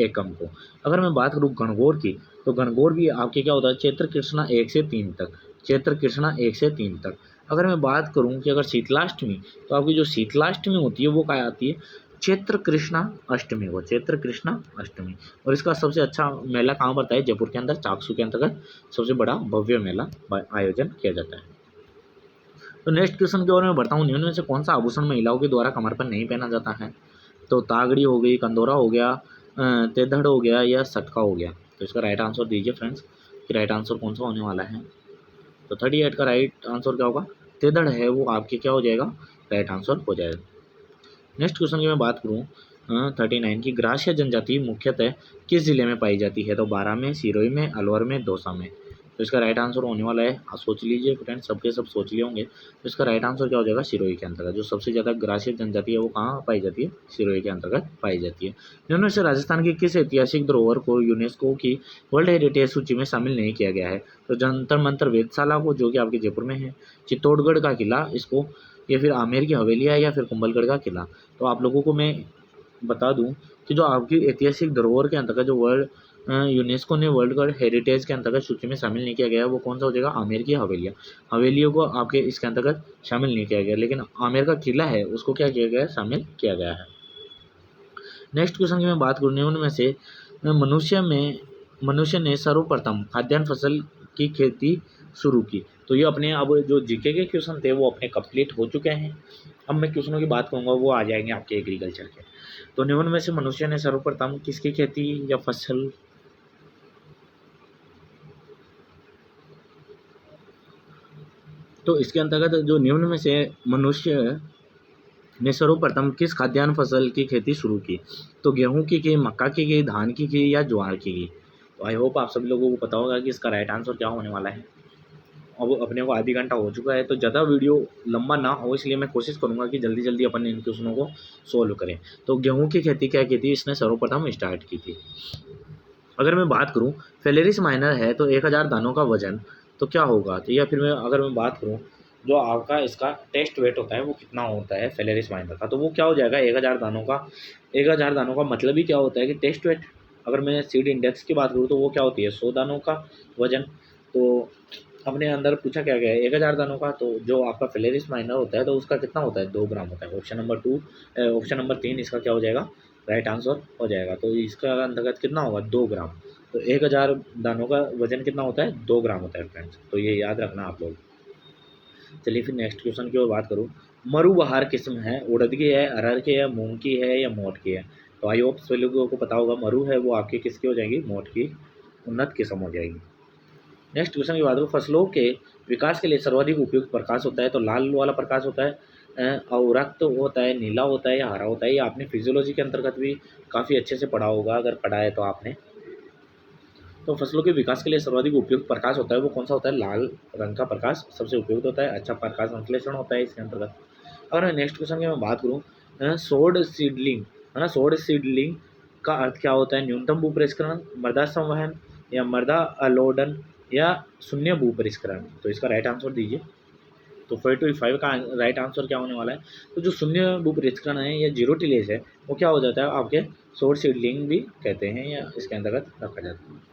एकम को। अगर मैं बात करूँ गणगौर की, तो गणगौर भी आपके क्या होता है चैत्र कृष्णा 1 से 3 तक, चैत्र कृष्णा 1 से 3 तक। अगर मैं बात करूँ कि अगर शीतलाष्टमी, तो आपकी जो शीतलाष्टमी होती है वो क्या आती है चैत्र कृष्णा अष्टमी को, चैत्र कृष्णा अष्टमी। और इसका सबसे अच्छा मेला कहाँ पड़ता है, जयपुर के अंदर चाकसू के अंतर्गत सबसे बड़ा भव्य मेला आयोजन किया जाता है। तो नेक्स्ट क्वेश्चन की ओर मैं बढ़ता हूँ, निम्न में से कौन सा आभूषण महिलाओं के द्वारा कमर पर नहीं पहना जाता है, तो तागड़ी हो गई, कंदोरा हो गया, तेधड़ हो गया या सटका हो गया। तो इसका राइट आंसर दीजिए फ्रेंड्स कि राइट आंसर कौन सा होने वाला है। तो 38 का राइट आंसर क्या होगा, तेधड़ है वो आपके क्या हो जाएगा, राइट आंसर हो जाएगा। नेक्स्ट क्वेश्चन की मैं बात करूँ 39 की, ग्रास्य जनजाति मुख्यतः किस जिले में पाई जाती है, तो बारां में, सिरोही में, अलवर में, दौसा में। तो इसका राइट आंसर होने वाला है, आप सोच लीजिए फ्रेंड्स, सबके सब सोच लिए होंगे। तो इसका राइट आंसर क्या हो जाएगा, सिरोही के अंतर्गत। जो सबसे ज़्यादा ग्रास्य जनजाति है वो कहाँ पाई जाती है, सिरोही के अंतर्गत पाई जाती है। निम्न में से राजस्थान की किस ऐतिहासिक धरोहर को यूनेस्को की वर्ल्ड हेरिटेज सूची में शामिल नहीं किया गया है, तो जंतर मंतर वेधशाला को जो कि आपके जयपुर में है, चित्तौड़गढ़ का किला इसको, या फिर आमेर की हवेली है, या फिर कुंभलगढ़ का किला। तो आप लोगों को मैं बता दूं कि जो आपकी ऐतिहासिक धरोहर के अंतर्गत जो वर्ल्ड यूनेस्को ने वर्ल्ड हेरिटेज के अंतर्गत सूची में शामिल नहीं किया गया है वो कौन सा हो जाएगा, आमेर की हवेलियाँ। हवेलियों को आपके इसके अंतर्गत शामिल नहीं किया गया, लेकिन आमेर का किला है उसको क्या किया गया है, शामिल किया गया है। नेक्स्ट क्वेश्चन की मैं बात करूँ, निम्न में से मनुष्य ने सर्वप्रथम खाद्यान्न फसल की खेती शुरू की। तो ये अपने अब जो जीके के क्वेश्चन थे वो अपने कंप्लीट हो चुके हैं। अब मैं क्वेश्चनों की बात करूँगा वो आ जाएंगे आपके एग्रीकल्चर के। तो निम्न में से मनुष्य ने सर्वप्रथम किसकी खेती या फसल, तो इसके अंतर्गत जो निम्न में से मनुष्य ने सर्वप्रथम किस खाद्यान्न फसल की खेती शुरू की, तो गेहूं की, मक्का की, धान की या ज्वार की। तो आई होप आप सभी लोगों को पता होगा कि इसका राइट आंसर क्या होने वाला है। अब अपने को आधी घंटा हो चुका है तो ज़्यादा वीडियो लंबा ना हो इसलिए मैं कोशिश करूंगा कि जल्दी जल्दी अपन इन क्वेश्चनों को सोल्व करें। तो गेहूं की खेती क्या की थी, इसने सर्वप्रथम स्टार्ट की थी। अगर मैं बात करूं फेलेरिस माइनर है तो 1000 दानों का वजन तो क्या होगा, तो या फिर अगर मैं बात करूं जो आपका इसका टेस्ट वेट होता है वो कितना होता है फेलेरिस माइनर का, तो वो क्या हो जाएगा 1000 दानों का। 1000 दानों का मतलब ही क्या होता है कि टेस्ट वेट। अगर मैं सीड इंडेक्स की बात करूँ तो वो क्या होती है 100 दानों का वजन। तो अपने अंदर पूछा क्या गया है 1000 दानों का, तो जो आपका फेलेरिस माइनर होता है तो उसका कितना होता है 2 ग्राम होता है। ऑप्शन नंबर 3 इसका क्या हो जाएगा, राइट आंसर हो जाएगा। तो इसका अंतर्गत कितना होगा 2 ग्राम। तो 1000 दानों का वजन कितना होता है 2 ग्राम होता है फ्रेंड्स, तो ये याद रखना आप लोग। चलिए फिर नेक्स्ट क्वेश्चन की ओर बात करूँ, मरुबहार किस्म है उड़द की है, अरहर की है, मूंग की है या मोठ की है। तो आई होप सभी लोगों को पता होगा मरु है वो आपकी किसकी हो जाएगी, मोठ की उन्नत किस्म हो जाएगी। नेक्स्ट क्वेश्चन की बात करूँ, फसलों के विकास के लिए सर्वाधिक उपयुक्त प्रकाश होता है तो लाल वाला प्रकाश होता है, अवरक्त होता है, नीला होता है या हरा होता है। ये आपने फिजियोलॉजी के अंतर्गत भी काफ़ी अच्छे से पढ़ा होगा, अगर पढ़ा है तो आपने। तो फसलों के विकास के लिए सर्वाधिक उपयुक्त प्रकाश होता है वो कौन सा होता है, लाल रंग का प्रकाश सबसे उपयुक्त होता है, अच्छा प्रकाश संश्लेषण होता है इसके अंतर्गत। अगर नेक्स्ट क्वेश्चन की मैं बात करूँ सोड सीडलिंग है ना, सोड सीडलिंग का अर्थ क्या होता है, न्यूनतम भू परिष्करण, मृदा संवहन या मृदा अलोडन या शून्य भू परिष्करण। तो इसका राइट आंसर दीजिए। तो 425 का राइट आंसर क्या होने वाला है, तो जो शून्य भू परिष्करण है या जीरो टिलेज है वो क्या हो जाता है आपके सोड सीडलिंग भी कहते हैं या इसके अंतर्गत रखा जाता है।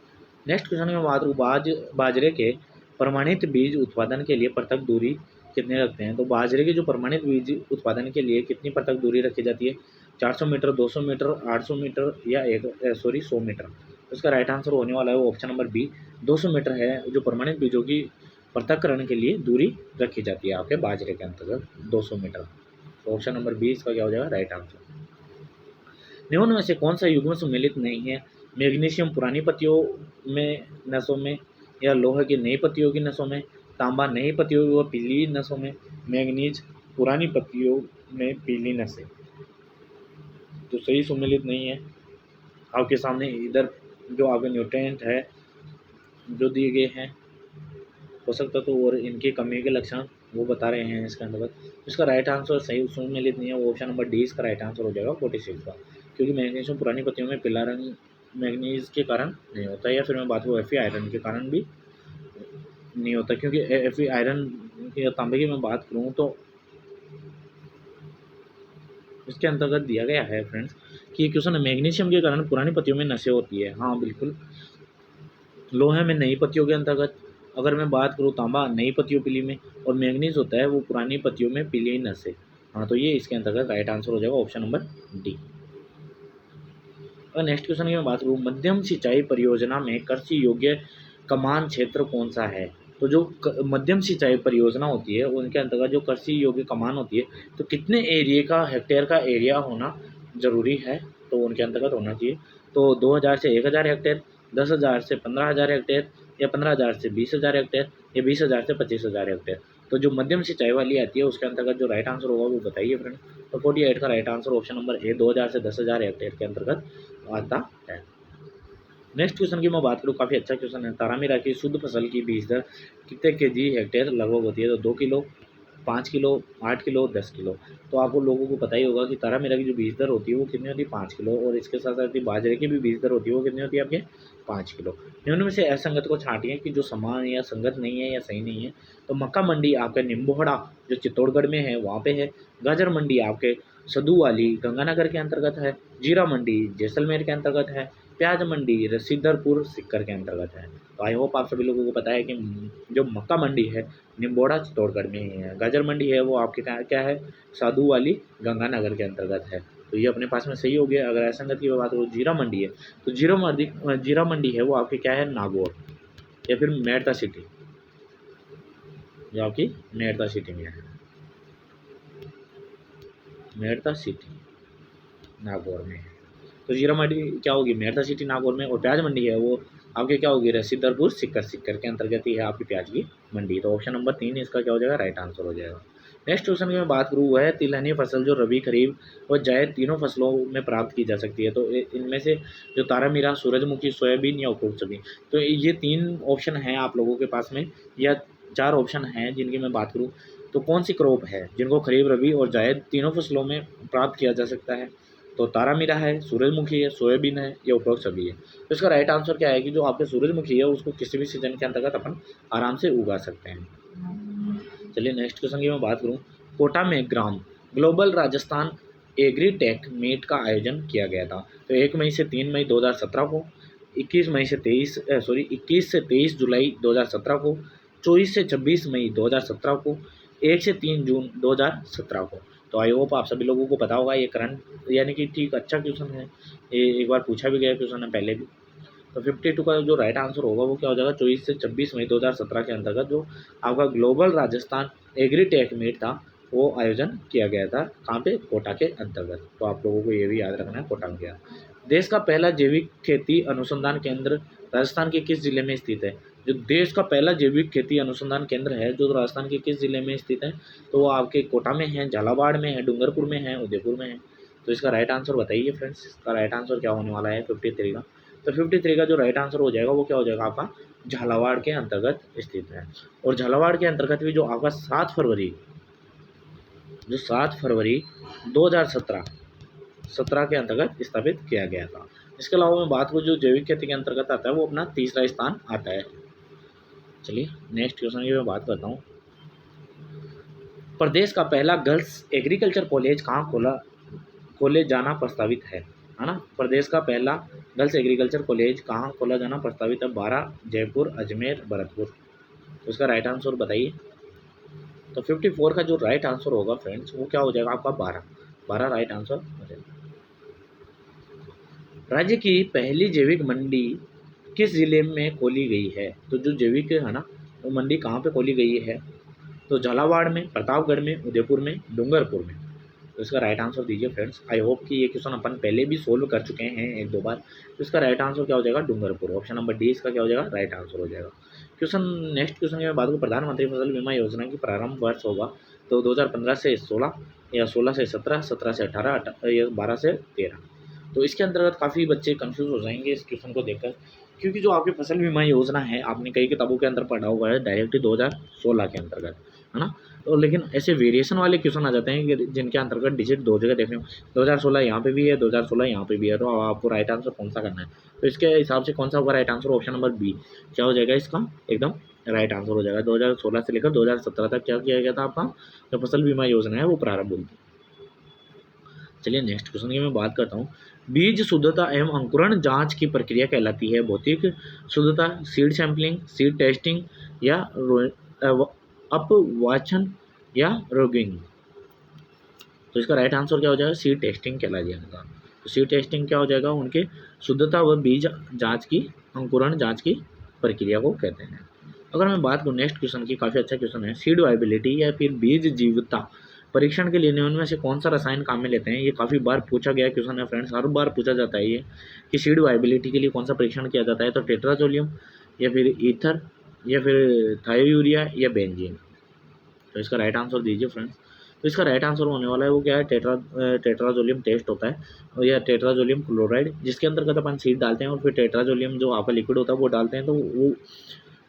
नेक्स्ट क्वेश्चन में बात करूँ बाजरे के प्रमाणित बीज उत्पादन के लिए पृथक दूरी कितने रखते हैं, तो बाजरे के जो प्रमाणित बीज उत्पादन के लिए कितनी पृथक दूरी रखी जाती है, 400 मीटर, 200 मीटर, 800 मीटर या 100 मीटर। तो इसका राइट आंसर होने वाला है वो ऑप्शन नंबर बी 200 मीटर है जो प्रमाणित बीजों की पृथक्करण के लिए दूरी रखी जाती है आपके बाजरे के अंतर्गत 200 मीटर। तो ऑप्शन नंबर बी इसका क्या हो जाएगा, राइट आंसर। निम्न में से कौन सा युग्म सम्मिलित नहीं है, मैग्नीशियम पुरानी पत्तियों में नसों में या लोहे की नई पत्तियों की नसों में, तांबा नई पत्तियों व पीली नसों में, मैग्नीज पुरानी पत्तियों में पीली नसें। तो सही सम्मिलित नहीं है आपके सामने इधर जो आपके न्यूट्रिएंट है जो दिए गए हैं पोषक तत्व और इनकी कमी के लक्षण वो बता रहे हैं इसके अंतर्गत। इसका राइट आंसर सही सुमेलित नहीं है, वो ऑप्शन नंबर डी इसका राइट आंसर हो जाएगा 46 का, क्योंकि मैग्नीशियम पुरानी पत्तियों में पीला रंग मैग्नीज के कारण नहीं होता, या फिर मैं बात करूँ एफ आयरन के कारण भी नहीं होता, क्योंकि एफ आयरन या तांबे की मैं बात करूँ तो इसके अंतर्गत दिया गया है फ्रेंड्स कि क्वेश्चन मैग्नीशियम के कारण पुरानी पत्तियों में नशे होती है। हाँ बिल्कुल, लोहे में नई पत्तियों के अंतर्गत अगर मैं बात करूँ तांबा नई पत्तियों पीली में, और मैग्नीज होता है वो पुरानी पत्तियों में पीली नशे। हाँ तो ये इसके अंतर्गत राइट आंसर हो जाएगा ऑप्शन नंबर डी। और नेक्स्ट क्वेश्चन की मैं बात करूँ, मध्यम सिंचाई परियोजना में कृषि योग्य कमान क्षेत्र कौन सा है? तो जो मध्यम सिंचाई परियोजना होती है उनके अंतर्गत जो कृषि योग्य कमान होती है, तो कितने एरिया का हेक्टेयर का एरिया होना जरूरी है? तो उनके अंतर्गत होना चाहिए तो 2000 से 1000 हेक्टेयर, 10,000 से 15,000 हेक्टेयर, या 15,000 से 20,000 हेक्टेयर, या 20,000 से 25,000 हेक्टेयर। तो जो मध्यम सिंचाई वाली आती है उसके अंतर्गत जो राइट आंसर होगा वो बताइए फ्रेंड। तो 48 का right answer option number A 2000 से 10,000 हेक्टेयर के अंतर्गत आता है। नेक्स्ट क्वेश्चन की मैं बात करूँ, काफ़ी अच्छा क्वेश्चन है। तारामीरा की शुद्ध फसल की बीज दर कितने केजी हेक्टेयर लगभग होती है? तो 2 किलो, 5 किलो, 8 किलो, 10 किलो। तो आपको लोगों को पता ही होगा कि तारामीरा की जो बीज दर होती है वो कितनी होती है? 5 किलो। और इसके साथ साथ ही बाजरे की भी बीज दर होती है वो कितनी होती है आपके? 5 किलो। निम्न में से असंगत को छांटिए कि जो समान या संगत नहीं है या सही नहीं है। तो मक्का मंडी आपका निम्बोहड़ा जो चित्तौड़गढ़ में है वहाँ पे है। गाजर मंडी आपके सदुवाली गंगानगर के अंतर्गत है। जीरा मंडी जैसलमेर के अंतर्गत है। प्याज मंडी रसीदरपुर सीकर के अंतर्गत है। तो आई होप आप सभी लोगों को पता है कि जो मक्का मंडी है निम्बोड़ा चित्तौड़गढ़ में ही है। गाजर मंडी है वो आपके क्या है? साधु वाली गंगानगर के अंतर्गत है। तो ये अपने पास में सही हो गया। अगर असंगत की बात करूँ जीरा मंडी है, तो जीरा मंडी है वो आपके क्या है? नागौर या फिर मेड़ता सिटी, जो आपकी मेड़ता सिटी में है। मेड़ता सिटी नागौर में है। तो जीरा मंडी क्या होगी? मेड़ता सिटी नागौर में। और प्याज मंडी है वो आपके क्या होगी? रसीदरपुर सीकर के अंतर्गत ही है आपकी प्याज की मंडी। तो ऑप्शन नंबर 3 इसका क्या हो जाएगा? राइट आंसर हो जाएगा। नेक्स्ट क्वेश्चन की मैं बात करूँ वह है तिलहनी फसल जो रबी खरीफ और जायद तीनों फसलों में प्राप्त की जा सकती है। तो इनमें से जो तारामीरा, सूरजमुखी, सोयाबीन या उपरोक्त सभी, तो ये 3 ऑप्शन हैं आप लोगों के पास में, या 4 ऑप्शन हैं जिनकी मैं बात करूँ। तो कौन सी क्रॉप है जिनको खरीफ, रबी और जायद तीनों फसलों में प्राप्त किया जा सकता है? तो तारामीरा है, सूरजमुखी है, सोयाबीन है, या उपरोक्त सभी है। तो इसका राइट आंसर क्या है कि जो आपके सूरजमुखी है उसको किसी भी सीजन के अंतर्गत अपन आराम से उगा सकते हैं। चलिए नेक्स्ट क्वेश्चन की मैं बात करूँ, कोटा में ग्लोबल राजस्थान एग्रीटेक मीट का आयोजन किया गया था। तो 1 मई से 3 मई 2017 को, 21 से 23 जुलाई 2017 को, 24 से 26 मई 2017 को, 1 से 3 जून 2017 को। तो आई होप आप सभी लोगों को पता होगा ये करंट यानी कि ठीक अच्छा क्वेश्चन है। ये एक बार पूछा भी गया क्वेश्चन है पहले भी। तो 52 का जो राइट आंसर होगा वो क्या हो जाएगा? 24 से 26 मई 2017 के अंतर्गत जो आपका ग्लोबल राजस्थान एग्रीटेक मीट था वो आयोजन किया गया था। कहाँ पे? कोटा के अंतर्गत। तो आप लोगों को ये भी याद रखना है कोटा में गया। देश का पहला जैविक खेती अनुसंधान केंद्र राजस्थान के किस जिले में स्थित है? जो देश का पहला जैविक खेती अनुसंधान केंद्र है जो राजस्थान के किस जिले में स्थित है? तो वो आपके कोटा में है, झालावाड़ में है, डूंगरपुर में है, उदयपुर में है। तो इसका राइट आंसर बताइए फ्रेंड्स। इसका राइट आंसर क्या होने वाला है 53 का? तो 53 का जो राइट आंसर हो जाएगा वो क्या हो जाएगा आपका? झालावाड़ के अंतर्गत स्थित है। और झालावाड़ के अंतर्गत भी जो आपका 7 फरवरी 2017 के अंतर्गत स्थापित किया गया था। इसके अलावा मैं बात करूँ जो जैविक खेती के अंतर्गत आता है वो अपना तीसरा स्थान आता है। चलिए नेक्स्ट क्वेश्चन की मैं बात करता हूँ, प्रदेश का पहला गर्ल्स एग्रीकल्चर कॉलेज कहाँ खोले जाना प्रस्तावित है ना? प्रदेश का पहला गर्ल्स एग्रीकल्चर कॉलेज कहाँ खोला जाना प्रस्तावित है? 12, जयपुर, अजमेर, भरतपुर। तो इसका राइट आंसर बताइए। तो 54 का जो राइट आंसर होगा फ्रेंड्स वो क्या हो जाएगा आपका? 12 राइट आंसर हो जाएगा। राज्य की पहली जैविक मंडी किस जिले में खोली गई है? तो जो जैविक है ना वो मंडी कहाँ पे खोली गई है? तो झालावाड़ में, प्रतापगढ़ में, उदयपुर में, डूंगरपुर में। तो इसका राइट आंसर दीजिए फ्रेंड्स। आई होप कि ये क्वेश्चन अपन पहले भी सोल्व कर चुके हैं 1-2 बार। तो इसका राइट आंसर क्या हो जाएगा? डूंगरपुर। ऑप्शन नंबर डी इसका क्या हो जाएगा? राइट आंसर हो जाएगा। नेक्स्ट क्वेश्चन की मैं बात करूँ, प्रधानमंत्री फसल बीमा योजना की प्रारंभ वर्ष होगा तो 2015 से 16, या 16 से 17, 17 से 18, या 12 से 13। तो इसके अंतर्गत काफ़ी बच्चे कंफ्यूज हो जाएंगे इस क्वेश्चन को देखकर क्योंकि जो आपकी फसल बीमा योजना है आपने कई किताबों के अंदर पढ़ा हुआ है डायरेक्टली 2016 के अंतर्गत, है ना। तो लेकिन ऐसे वेरिएशन वाले क्वेश्चन आ जाते हैं कि जिनके अंतर्गत डिजिट दो जगह देखने को, 2016 यहाँ पे भी है, 2016 यहाँ पे भी है, तो अब आपको राइट आंसर कौन सा करना है। तो इसके हिसाब से कौन सा होगा right answer, option number B क्या हो जाएगा इसका एकदम राइट आंसर हो जाएगा। 2016 से लेकर 2017 तक क्या किया गया था आपका जो फसल बीमा योजना है वो प्रारंभ हुई थी। चलिए नेक्स्ट क्वेश्चन की मैं बात करता हूँ। बीज शुद्धता एवं अंकुरण जांच की प्रक्रिया कहलाती है भौतिक शुद्धता, सीड सैंपलिंग, सीड टेस्टिंग या अपवाचन या रोगिंग। तो इसका राइट आंसर क्या हो जाएगा, सीड टेस्टिंग कहला जाएगा। तो सीड टेस्टिंग क्या हो जाएगा, उनके शुद्धता व बीज जांच की अंकुरण जांच की प्रक्रिया को कहते हैं। अगर मैं बात करूँ नेक्स्ट क्वेश्चन की, काफ़ी अच्छा क्वेश्चन है। सीड वाइबिलिटी या फिर बीज जीवता परीक्षण के लिए निम्न में से कौन सा रसायन काम में लेते हैं। ये काफ़ी बार पूछा गया क्वेश्चन है फ्रेंड्स, हर बार पूछा जाता है ये कि सीड वाइबिलिटी के लिए कौन सा परीक्षण किया जाता है। तो टेट्राजोलियम या फिर ईथर या फिर थायोयूरिया या बेंजीन। तो इसका राइट आंसर दीजिए फ्रेंड्स। तो इसका राइट आंसर होने वाला है वो क्या है, टेट्राजोलियम टेस्ट होता है और यह टेट्राजोलियम क्लोराइड, जिसके अंतर्गत अपन सीड डालते हैं और फिर टेट्राजोलियम जो आपका लिक्विड होता है वो डालते हैं, तो वो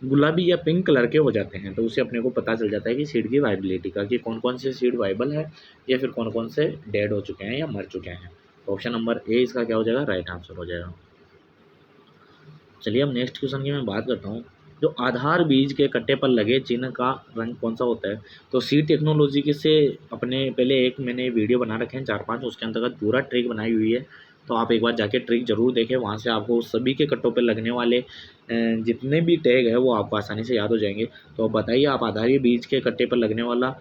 गुलाबी या पिंक कलर के हो जाते हैं। तो उससे अपने को पता चल जाता है कि सीड की वाइबिलिटी का, कि कौन कौन से सीड वाइबल है या फिर कौन कौन से डेड हो चुके हैं या मर चुके हैं। तो ऑप्शन नंबर ए इसका क्या हो जाएगा, राइट आंसर हो जाएगा। चलिए अब नेक्स्ट क्वेश्चन की मैं बात करता हूँ। जो आधार बीज के कट्टे पर लगे चिन्ह का रंग कौन सा होता है। तो सीड टेक्नोलॉजी के से अपने पहले एक मैंने वीडियो बना रखे हैं 4-5, उसके अंतर्गत पूरा ट्रिक बनाई हुई है। तो आप एक बार जाके ट्रिक जरूर देखें, वहाँ से आपको सभी के कट्टों पर लगने वाले जितने भी टैग है वो आपको आसानी से याद हो जाएंगे। तो अब बताइए आप आधारी बीज के कट्टे पर लगने वाला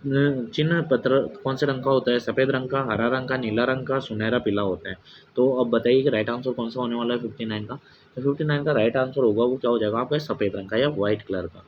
चिन्ह पत्र कौन से रंग का होता है, सफ़ेद रंग का, हरा रंग का, नीला रंग का, सुनहरा पीला होता है। तो अब बताइए कि राइट आंसर कौन सा होने वाला है 59 का। तो 59 का राइट आंसर होगा वो क्या हो जाएगा आपका, सफ़ेद रंग का या व्हाइट कलर का।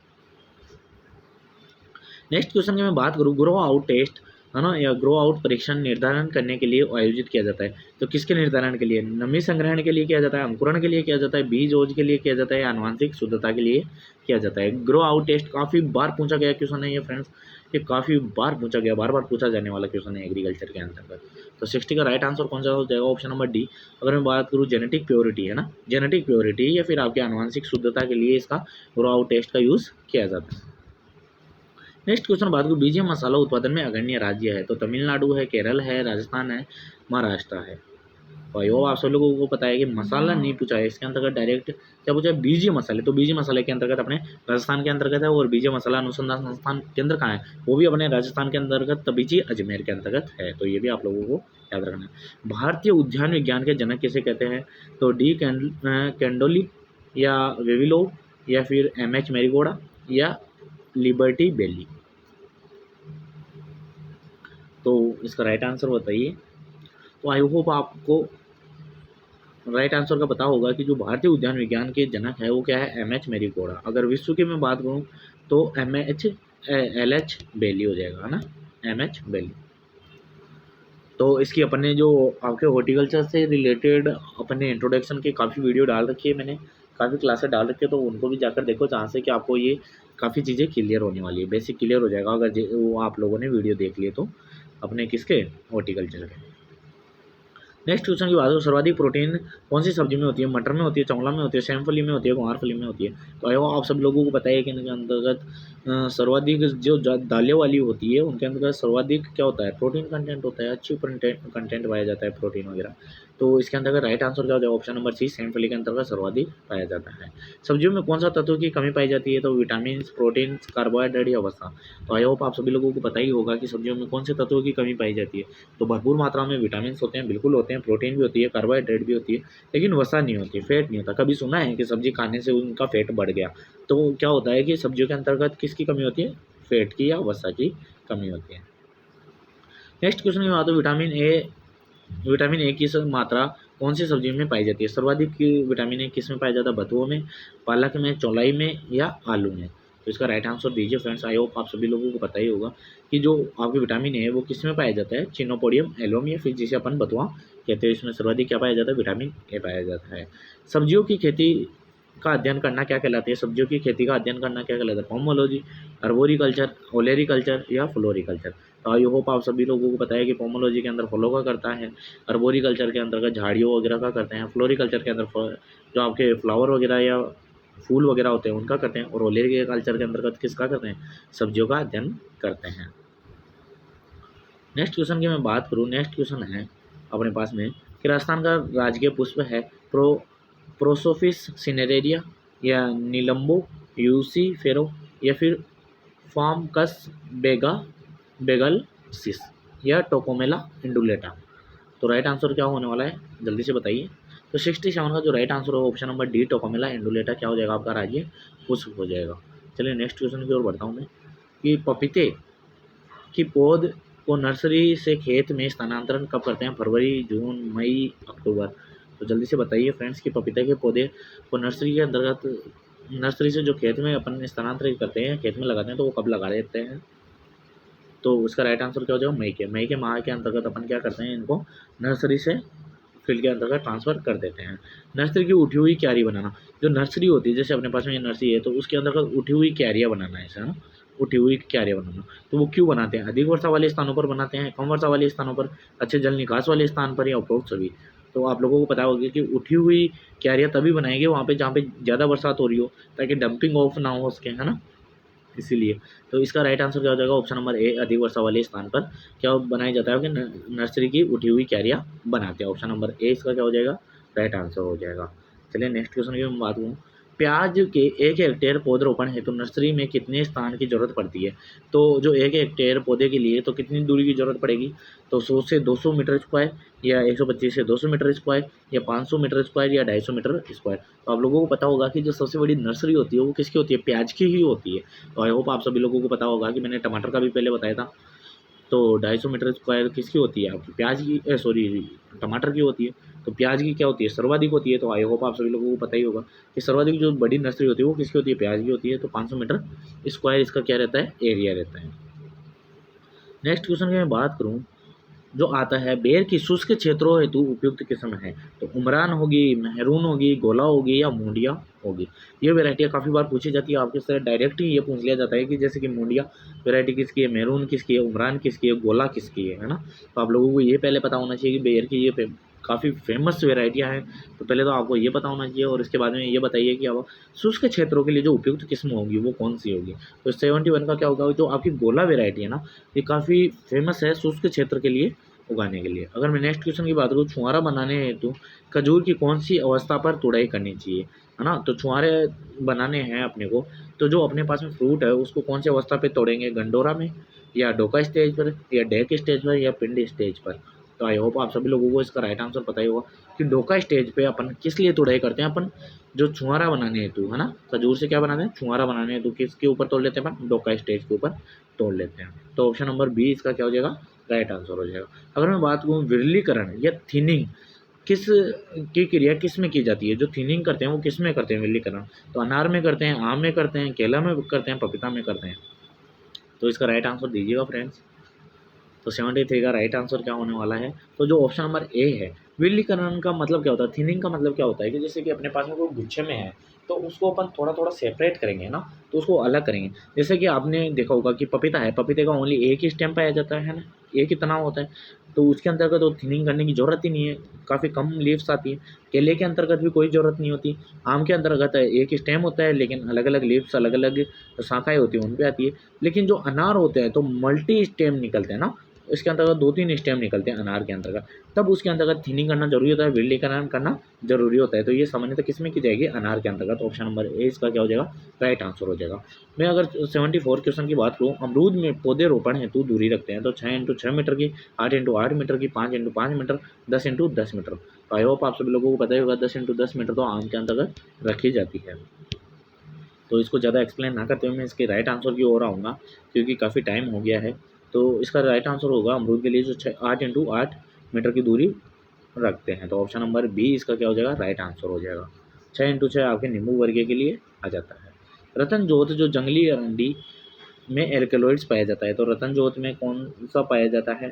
नेक्स्ट क्वेश्चन की मैं बात करूँ, ग्रो आउट टेस्ट है ना या ग्रो आउट परीक्षण निर्धारण करने के लिए आयोजित किया जाता है। तो किसके निर्धारण के लिए, नमी संग्रहण के लिए किया जाता है, अंकुरण के लिए किया जाता है, बीज ओज के लिए किया जाता है या आनुवांशिक शुद्धता के लिए किया जाता है। ग्रो आउट टेस्ट काफ़ी बार पूछा गया क्वेश्चन है ये फ्रेंड्स, ये काफ़ी बार पूछा गया, बार बार पूछा जाने वाला क्वेश्चन है एग्रीकल्चर के अंतर्गत। तो 60 का राइट आंसर कौन सा हो जाएगा, ऑप्शन नंबर डी। अगर मैं बात करूँ जेनेटिक प्योरिटी है ना, जेनेटिक प्योरिटी या फिर आपके आनुवांशिक शुद्धता के लिए इसका ग्रो आउट टेस्ट का यूज़ किया जाता है। नेक्स्ट क्वेश्चन बात करूँ, बीजीय मसाला उत्पादन में अग्रणी राज्य है। तो तमिलनाडु है, केरल है, राजस्थान है, महाराष्ट्र है। तो आई होप आप सब लोगों को पता है कि मसाला नहीं पूछा है, इसके अंतर्गत डायरेक्ट क्या पूछा है, बीजीय मसाले। तो बीजीय मसाले के अंतर्गत अपने राजस्थान के अंतर्गत है और बीजीय मसाला अनुसंधान संस्थान केंद्र कहाँ है, वो भी अपने राजस्थान के अंतर्गत तबीजी अजमेर के अंतर्गत है। तो ये भी आप लोगों को याद रखना है। भारतीय उद्यान विज्ञान के जनक किसे कहते हैं। तो डी कैंडोली या वेविलो या फिर MH मैरीगोडा या लिबर्टी बेली। तो इसका राइट आंसर बताइए। तो आई होप आपको राइट आंसर का पता होगा कि जो भारतीय उद्यान विज्ञान के जनक है वो क्या है, MH मैरीगोडा। अगर विश्व की मैं बात करूँ तो LH बेली हो जाएगा, है ना, MH बेली। तो इसकी अपने जो आपके हॉर्टिकल्चर से रिलेटेड अपने इंट्रोडक्शन के काफ़ी वीडियो डाल रखी है मैंने, काफ़ी क्लासेस डाल रखी है, तो उनको भी जाकर देखो, जहाँ से कि आपको ये काफ़ी चीज़ें क्लियर होने वाली है, बेसिक क्लियर हो जाएगा अगर वो आप लोगों ने वीडियो देख लिए तो अपने किसके, हॉर्टिकल्चर के। नेक्स्ट क्वेश्चन की बात करो, सर्वाधिक प्रोटीन कौन सी सब्जी में होती है, मटर में होती है, चौंगला में होती है, सेमफली में होती है, गुआरफली में होती है। तो आई आप सब लोगों को पता है कि इनके अंतर्गत सर्वाधिक जो दालें वाली होती है उनके अंतर्गत सर्वाधिक क्या होता है, प्रोटीन कंटेंट होता है, अच्छी कंटेंट पाया जाता है प्रोटीन वगैरह। तो इसके अंतर्गत राइट आंसर क्या हो जाएगा, ऑप्शन नंबर सी, सेमफली के अंतर्गत सर्वाधिक पाया जाता है। सब्जियों में कौन सा तत्व की कमी पाई जाती है। तो विटामिन, प्रोटीन, कार्बोहाइड्रेट या वसा। तो आई होप आप सभी लोगों को पता ही होगा कि सब्जियों में कौन से तत्वों की कमी पाई जाती है। तो भरपूर मात्रा में विटामिन होते हैं, बिल्कुल होते हैं, प्रोटीन भी होती है, कार्बोहाइड्रेट भी होती है, लेकिन वसा नहीं होती, फैट नहीं होता। कभी सुना है कि सब्जी खाने से उनका फैट बढ़ गया। तो क्या होता है कि सब्जियों के अंतर्गत किसकी कमी होती है, फैट की या वसा की कमी होती है। नेक्स्ट क्वेश्चन की बात हो, विटामिन ए की मात्रा कौन सी सब्जी में पाई जाती है। सर्वाधिक विटामिन ए किस में पाया जाता है, बथुओं में, पालक में, चौलाई में या आलू में। तो इसका राइट आंसर दीजिए फ्रेंड्स। आई होप आप सभी लोगों को पता ही होगा कि जो आपके विटामिन ए है वो किस में पाया जाता है, चिनोपोडियम एलोम या फिर जिसे अपन बथुआ कहते हैं, इसमें सर्वाधिक क्या पाया जाता है, विटामिन ए पाया जाता है। सब्जियों की खेती का अध्ययन करना क्या कहलाती है, सब्जियों की खेती का अध्ययन करना क्या कहलाता है, पोमोलॉजी, अर्बोरिकल्चर, ओलेरिकल्चर या फ्लोरिकल्चर। तो आई होप आप सभी लोगों को पता है कि पोमोलॉजी के अंदर फलों का करता है, अर्बोरिकल्चर के अंतर्गत झाड़ियों वगैरह का करते हैं, फ्लोरिकल्चर के अंदर जो आपके फ्लावर वगैरह या फूल वगैरह होते हैं उनका करते हैं, और ओलेरिकल्चर के अंतर्गत किसका करते हैं, सब्जियों का अध्ययन करते हैं। नेक्स्ट क्वेश्चन की मैं बात करूँ, नेक्स्ट क्वेश्चन है अपने पास में कि राजस्थान का राजकीय पुष्प है प्रोसोफिस सिनेरेरिया या नीलम्बो यूसी फेरो या फिर फार्मकस बेगलसिस या टोकोमेला इंडुलेटा। तो राइट आंसर क्या होने वाला है, जल्दी से बताइए। तो 67 का जो राइट आंसर होगा ऑप्शन नंबर डी, टोकोमेला इंडुलेटा क्या हो जाएगा, आपका राज्य पुष्प हो जाएगा। चलिए नेक्स्ट क्वेश्चन की ओर बढ़ता हूँ मैं कि पपीते की पौध को नर्सरी से खेत में स्थानांतरण कब करते हैं, फरवरी, जून, मई, अक्टूबर। तो जल्दी से बताइए फ्रेंड्स कि पपीते के पौधे को नर्सरी के अंतर्गत, नर्सरी से जो खेत में अपन स्थानांतरित करते हैं, खेत में लगाते हैं, तो वो कब लगा देते हैं। तो उसका राइट आंसर क्या हो जाएगा, मई के माह के अंतर्गत अपन क्या करते हैं, इनको नर्सरी से फील्ड के अंतर्गत ट्रांसफ़र कर देते हैं। नर्सरी की उठी हुई क्यारी बनाना, जो नर्सरी होती है, जैसे अपने पास में ये नर्सरी है तो उसके अंतर्गत उठी हुई क्यारियाँ बनाना है, है ना, उठी हुई क्यारियाँ बनाना। तो वो क्यों बनाते हैं, अधिक वर्षा वाले स्थानों पर बनाते हैं, कम वर्षा वाले स्थानों पर, अच्छे जल निकास वाले स्थान पर, या उपरोक्त सभी। तो आप लोगों को पता होगा कि उठी हुई क्यारियाँ तभी बनाएंगे वहाँ पे जहाँ पे ज़्यादा बरसात हो रही हो, ताकि डंपिंग ऑफ ना हो उसके, है ना, इसीलिए। तो इसका राइट आंसर क्या हो जाएगा, ऑप्शन नंबर ए, अधिक वर्षा वाले स्थान पर क्या बनाया जाता है कि नर्सरी की उठी हुई क्यारियाँ बनाते हैं। ऑप्शन नंबर ए इसका क्या हो जाएगा, राइट आंसर हो जाएगा। चलिए नेक्स्ट क्वेश्चन की मैं बात करूँ, प्याज के 1 हेक्टेयर पौधरोपण हेतु नर्सरी में कितने स्थान की जरूरत पड़ती है। तो जो 1 हेक्टेयर पौधे के लिए तो कितनी दूरी की जरूरत पड़ेगी, तो 100 से 200 मीटर स्क्वायर, या 125 से 200 मीटर स्क्वायर, या 500 मीटर स्क्वायर, या 250 मीटर स्क्वायर। तो आप लोगों को पता होगा कि जो सबसे बड़ी नर्सरी होती है वो किसकी होती है, प्याज की ही होती है। तो आई होप आप सभी लोगों को पता होगा कि मैंने टमाटर का भी पहले बताया था। तो 250 मीटर स्क्वायर किसकी होती है, आपकी प्याज की, सॉरी, टमाटर की होती है। तो प्याज की क्या होती है, सर्वाधिक होती है। तो आई होप आप सभी लोगों को पता ही होगा कि सर्वाधिक जो बड़ी नर्सरी होती है वो किसकी होती है, प्याज की होती है। तो 500 मीटर स्क्वायर इसका क्या रहता है, एरिया रहता है। नेक्स्ट क्वेश्चन की मैं बात करूँ जो आता है, बेर की शुष्क क्षेत्रों हेतु उपयुक्त किस्म है। तो उमरान होगी, मेहरून होगी, गोला होगी, या मूंडिया होगी। ये वैरायटियाँ काफ़ी बार पूछी जाती है आपके से, डायरेक्ट ही ये पूछ लिया जाता है कि जैसे कि मूंडिया वैरायटी किसकी है, मेहरून किसकी है, उमरान किसकी है, गोला किसकी है ना। तो आप लोगों को ये पहले पता होना चाहिए कि बेर की ये काफ़ी फेमस वैरायटियाँ हैं। तो पहले तो आपको ये पता होना चाहिए, और इसके बाद में ये बताइए कि अब शुष्क क्षेत्रों के लिए जो उपयुक्त किस्म होगी वो कौन सी होगी। तो 71 का क्या होगा, जो आपकी गोला वैरायटी है ना, ये काफ़ी फेमस है शुष्क क्षेत्र के लिए उगाने के लिए। अगर मैं नेक्स्ट क्वेश्चन की बात करूँ, छुआरा बनाने हेतु खजूर की कौन सी अवस्था पर तुड़ाई करनी चाहिए, है ना। तो छुआरे बनाने हैं अपने को, तो जो अपने पास में फ्रूट है उसको कौन सी अवस्था पे तोड़ेंगे, गंडोरा में, या डोका स्टेज पर, या डेक स्टेज पर, या पिंड स्टेज पर। तो आई होप आप सभी लोगों को इसका राइट आंसर पता ही होगा कि डोका स्टेज पे अपन किस लिए तुड़ाई करते हैं, अपन जो छुआरा बनाने हेतु, है ना, खजूर से क्या बनाते हैं, छुआरा बनाने हेतु किसके ऊपर तोड़ लेते हैं अपन, डोका स्टेज के ऊपर तोड़ लेते हैं। तो ऑप्शन नंबर बी इसका क्या हो जाएगा, राइट आंसर हो जाएगा। अगर मैं बात करूँ विरलीकरण या थिनिंग किस की क्रिया किस में की जाती है, जो थिनिंग करते हैं वो किस में करते हैं विरलीकरण, तो अनार में करते हैं, आम में करते हैं, केला में करते हैं, पपीता में करते हैं। तो इसका राइट आंसर दीजिएगा फ्रेंड्स। तो 73 का राइट आंसर क्या होने वाला है, तो जो ऑप्शन नंबर ए है, विरलीकरण का मतलब क्या होता है, थिनिंग का मतलब क्या होता है कि जैसे कि अपने पास में कोई गुच्छे में है तो उसको अपन थोड़ा थोड़ा सेपरेट करेंगे ना, तो उसको अलग करेंगे। जैसे कि आपने देखा होगा कि पपीता है, पपीते का ओनली एक ही स्टेम पाया जाता है ना, एक ही तना होता है, तो उसके अंतर्गत तो थिनिंग करने की ज़रूरत ही नहीं है, काफ़ी कम लीव्स आती है। केले के अंतर्गत भी कोई ज़रूरत नहीं होती। आम के अंतर्गत एक ही स्टेम होता है लेकिन अलग अलग लीव्स, अलग अलग शाखाएँ होती हैं, उन पे आती है। लेकिन जो अनार होते हैं तो मल्टी स्टेम निकलते हैं ना, इसके अंतर्गत 2-3 स्टेम निकलते हैं अनार के अंतर्गत, तब उसके अंतर्गत थिनिंग करना जरूरी होता है, विरलीकरण करना जरूरी होता है। तो ये सामान्यतः किसमें की जाएगी, अनार के अंतर्गत। ऑप्शन नंबर ए इसका क्या हो जाएगा, राइट आंसर हो जाएगा। मैं अगर 74 क्वेश्चन की बात करूँ, अमरूद में पौधे रोपण हेतु दूरी रखते हैं तो 6x6 मीटर की, 8x8 मीटर की, 5x5 मीटर, 10x10 मीटर। तो आई होप आप सभी लोगों को पता ही होगा 10x10 मीटर तो आम के अंतर्गत रखी जाती है। तो इसको ज़्यादा एक्सप्लेन ना करते हुए मैं इसके राइट आंसर की ओर आऊँगा, क्योंकि काफ़ी टाइम हो गया है। तो इसका राइट आंसर होगा अमरूद के लिए जो 8x8 मीटर की दूरी रखते हैं। तो ऑप्शन नंबर बी इसका क्या हो जाएगा, राइट आंसर हो जाएगा। 6x6 आपके नींबू वर्गीय के लिए आ जाता है। रतन जोत जो जंगली अरंडी में एल्केलॉइड्स पाया जाता है, तो रतन जोत में कौन सा पाया जाता है,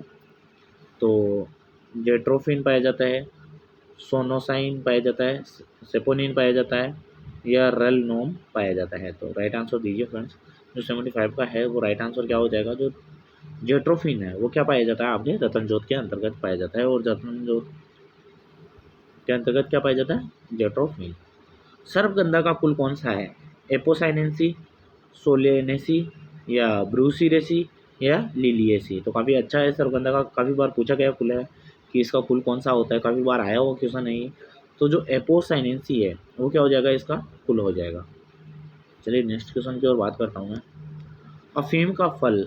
तो जेट्रोफिन पाया जाता है, सोनोसाइन पाया जाता है, सेपोनिन पाया जाता है, या रेलनोम पाया जाता है। तो राइट आंसर दीजिए फ्रेंड्स। जो 75 का है वो राइट आंसर क्या हो जाएगा, जो जेट्रोफिन है वो क्या पाया जाता है आपके रतनजोत के अंतर्गत पाया जाता है, और रतनजोत के अंतर्गत क्या पाया जाता है, जेट्रोफिन। सर्पगंधा का कुल कौन सा है, एपोसाइनेंसी, सोलेनेसी या ब्रूसीरेसी या लिलिएसी। तो काफ़ी अच्छा है सर्पगंधा का, काफ़ी बार पूछा गया कुल है कि इसका कुल कौन सा होता है, काफ़ी बार आया हो क्वेश्चन नहीं। तो जो एपोसाइनेंसी है वो क्या हो जाएगा, इसका कुल हो जाएगा। चलिए नेक्स्ट क्वेश्चन की ओर बात करता हूँ मैं। अफीम का फल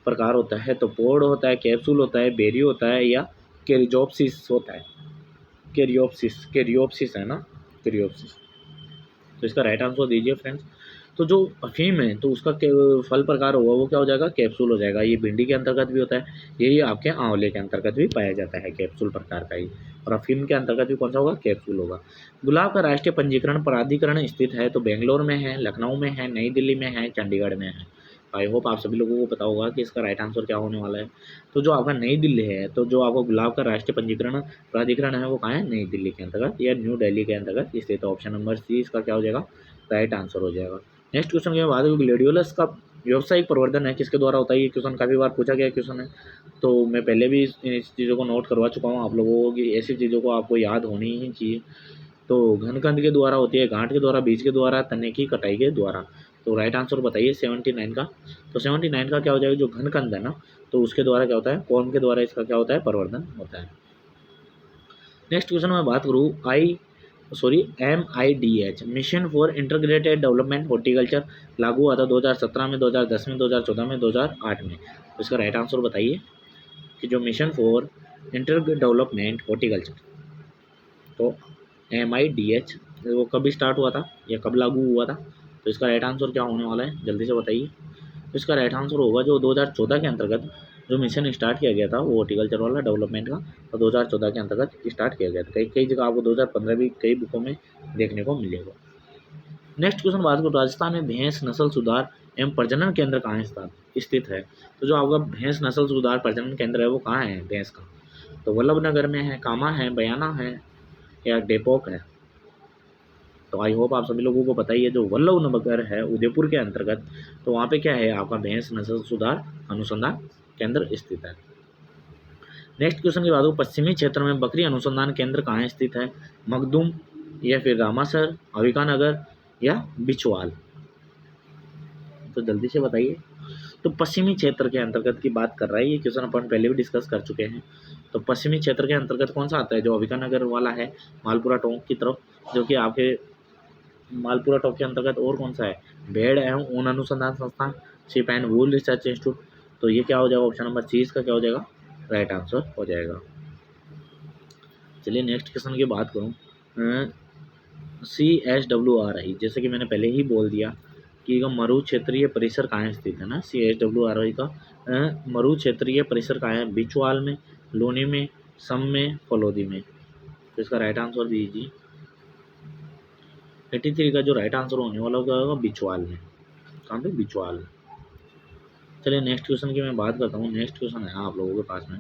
प्रकार होता है तो पोड होता है, कैप्सूल होता है, बेरी होता है या कैरियोप्सिस होता है। कैरियोप्सिस है ना, कैरियोप्सिस। तो इसका राइट आंसर दीजिए फ्रेंड्स। तो जो अफीम है तो उसका फल प्रकार होगा वो क्या हो जाएगा, कैप्सूल हो जाएगा। ये भिंडी के अंतर्गत भी होता है, यही आपके आंवले के अंतर्गत भी पाया जाता है, कैप्सूल प्रकार का ही। और अफीम के अंतर्गत भी कौन सा होगा, कैप्सूल होगा। गुलाब का राष्ट्रीय पंजीकरण प्राधिकरण स्थित है तो बेंगलोर में है, लखनऊ में है, नई दिल्ली में है, चंडीगढ़ में है। आई होप आप सभी लोगों को पता होगा कि इसका राइट आंसर क्या होने वाला है। तो जो आपका नई दिल्ली है, तो जो आपको गुलाब का राष्ट्रीय पंजीकरण प्राधिकरण है वो कहाँ है, नई दिल्ली के अंतर्गत या न्यू दिल्ली के अंतर्गत स्थित। ऑप्शन नंबर सी इसका क्या हो जाएगा, राइट आंसर हो जाएगा। नेक्स्ट क्वेश्चन के बाद ग्लेडियोलस का व्यावसायिक प्रवर्धन है किसके द्वारा होता है, ये क्वेश्चन काफ़ी बार पूछा गया क्वेश्चन है। तो मैं पहले भी इस चीज़ों को नोट करवा चुका हूँ आप लोगों को कि ऐसी चीज़ों को आपको याद होनी ही चाहिए। तो घनकंद के द्वारा होती है, गांठ के द्वारा, बीज के द्वारा, तने की कटाई के द्वारा। तो राइट आंसर बताइए 79 का। तो 79 का क्या हो जाएगा, जो घनकंद है ना तो उसके द्वारा क्या होता है, कौन के द्वारा इसका क्या होता है, प्रवर्धन होता है। नेक्स्ट क्वेश्चन में बात करूँ MIDH mission for integrated development horticulture लागू हुआ था 2017 में, 2010 में, 2014 में, 2008 में। तो इसका राइट आंसर बताइए कि जो mission for integrated development horticulture, तो MIDH वो कब स्टार्ट हुआ था या कब लागू हुआ था। तो इसका राइट आंसर क्या होने वाला है, जल्दी से बताइए। तो इसका राइट आंसर होगा जो 2014 के अंतर्गत जो मिशन स्टार्ट किया गया था वो हॉर्टिकल्चर वाला डेवलपमेंट का, तो 2014 के अंतर्गत स्टार्ट किया गया था। कई कई जगह आपको 2015 भी कई बुकों में देखने को मिलेगा। नेक्स्ट क्वेश्चन बात करो, राजस्थान में भैंस नस्ल सुधार एवं प्रजनन केंद्र कहाँ स्थित है। तो जो आपका भैंस नस्ल सुधार प्रजनन केंद्र है वो कहाँ है भैंस का, तो वल्लभनगर में है, कामा है, बयाना है या डेपोक है। तो आई होप आप सभी लोगों को पता ही है, जो वल्लभनगर है उदयपुर के अंतर्गत, तो वहाँ पे क्या है आपका भैंस नस्ल सुधार अनुसंधान केंद्र स्थित है। नेक्स्ट क्वेश्चन की बात हो, पश्चिमी क्षेत्र में बकरी अनुसंधान केंद्र कहाँ स्थित है, मखदूम या फिर रामासर, अविकानगर या बिचवाल। तो जल्दी से बताइए। तो पश्चिमी क्षेत्र के अंतर्गत की बात कर रहा है ये क्वेश्चन, अपन पहले भी डिस्कस कर चुके हैं। तो पश्चिमी क्षेत्र के अंतर्गत कौन सा आता है, जो अविकानगर वाला है, मालपुरा टोंक की तरफ, जो कि आपके मालपुरा टॉप के अंतर्गत। और कौन सा है, भेड़ एवं ऊन अनुसंधान संस्थान, ship and wool research institute. तो ये क्या हो जाएगा, ऑप्शन नंबर सी इसका क्या हो जाएगा, राइट आंसर हो जाएगा। चलिए नेक्स्ट क्वेश्चन की बात करूँ, CSWRI, जैसे कि मैंने पहले ही बोल दिया कि मरु क्षेत्रीय परिसर कहाँ स्थित है ना, CSWRI का मरु क्षेत्रीय परिसर कहाँ है, बिचवाल में, लोनी में, सम में, फलोदी में। तो इसका राइट आंसर दीजिए। 83 का जो राइट आंसर होने वाला होगा बिचवाल में, कहाँ पे, बिचवाल। चलिए नेक्स्ट क्वेश्चन की मैं बात करता हूँ। नेक्स्ट क्वेश्चन है आप लोगों के पास में,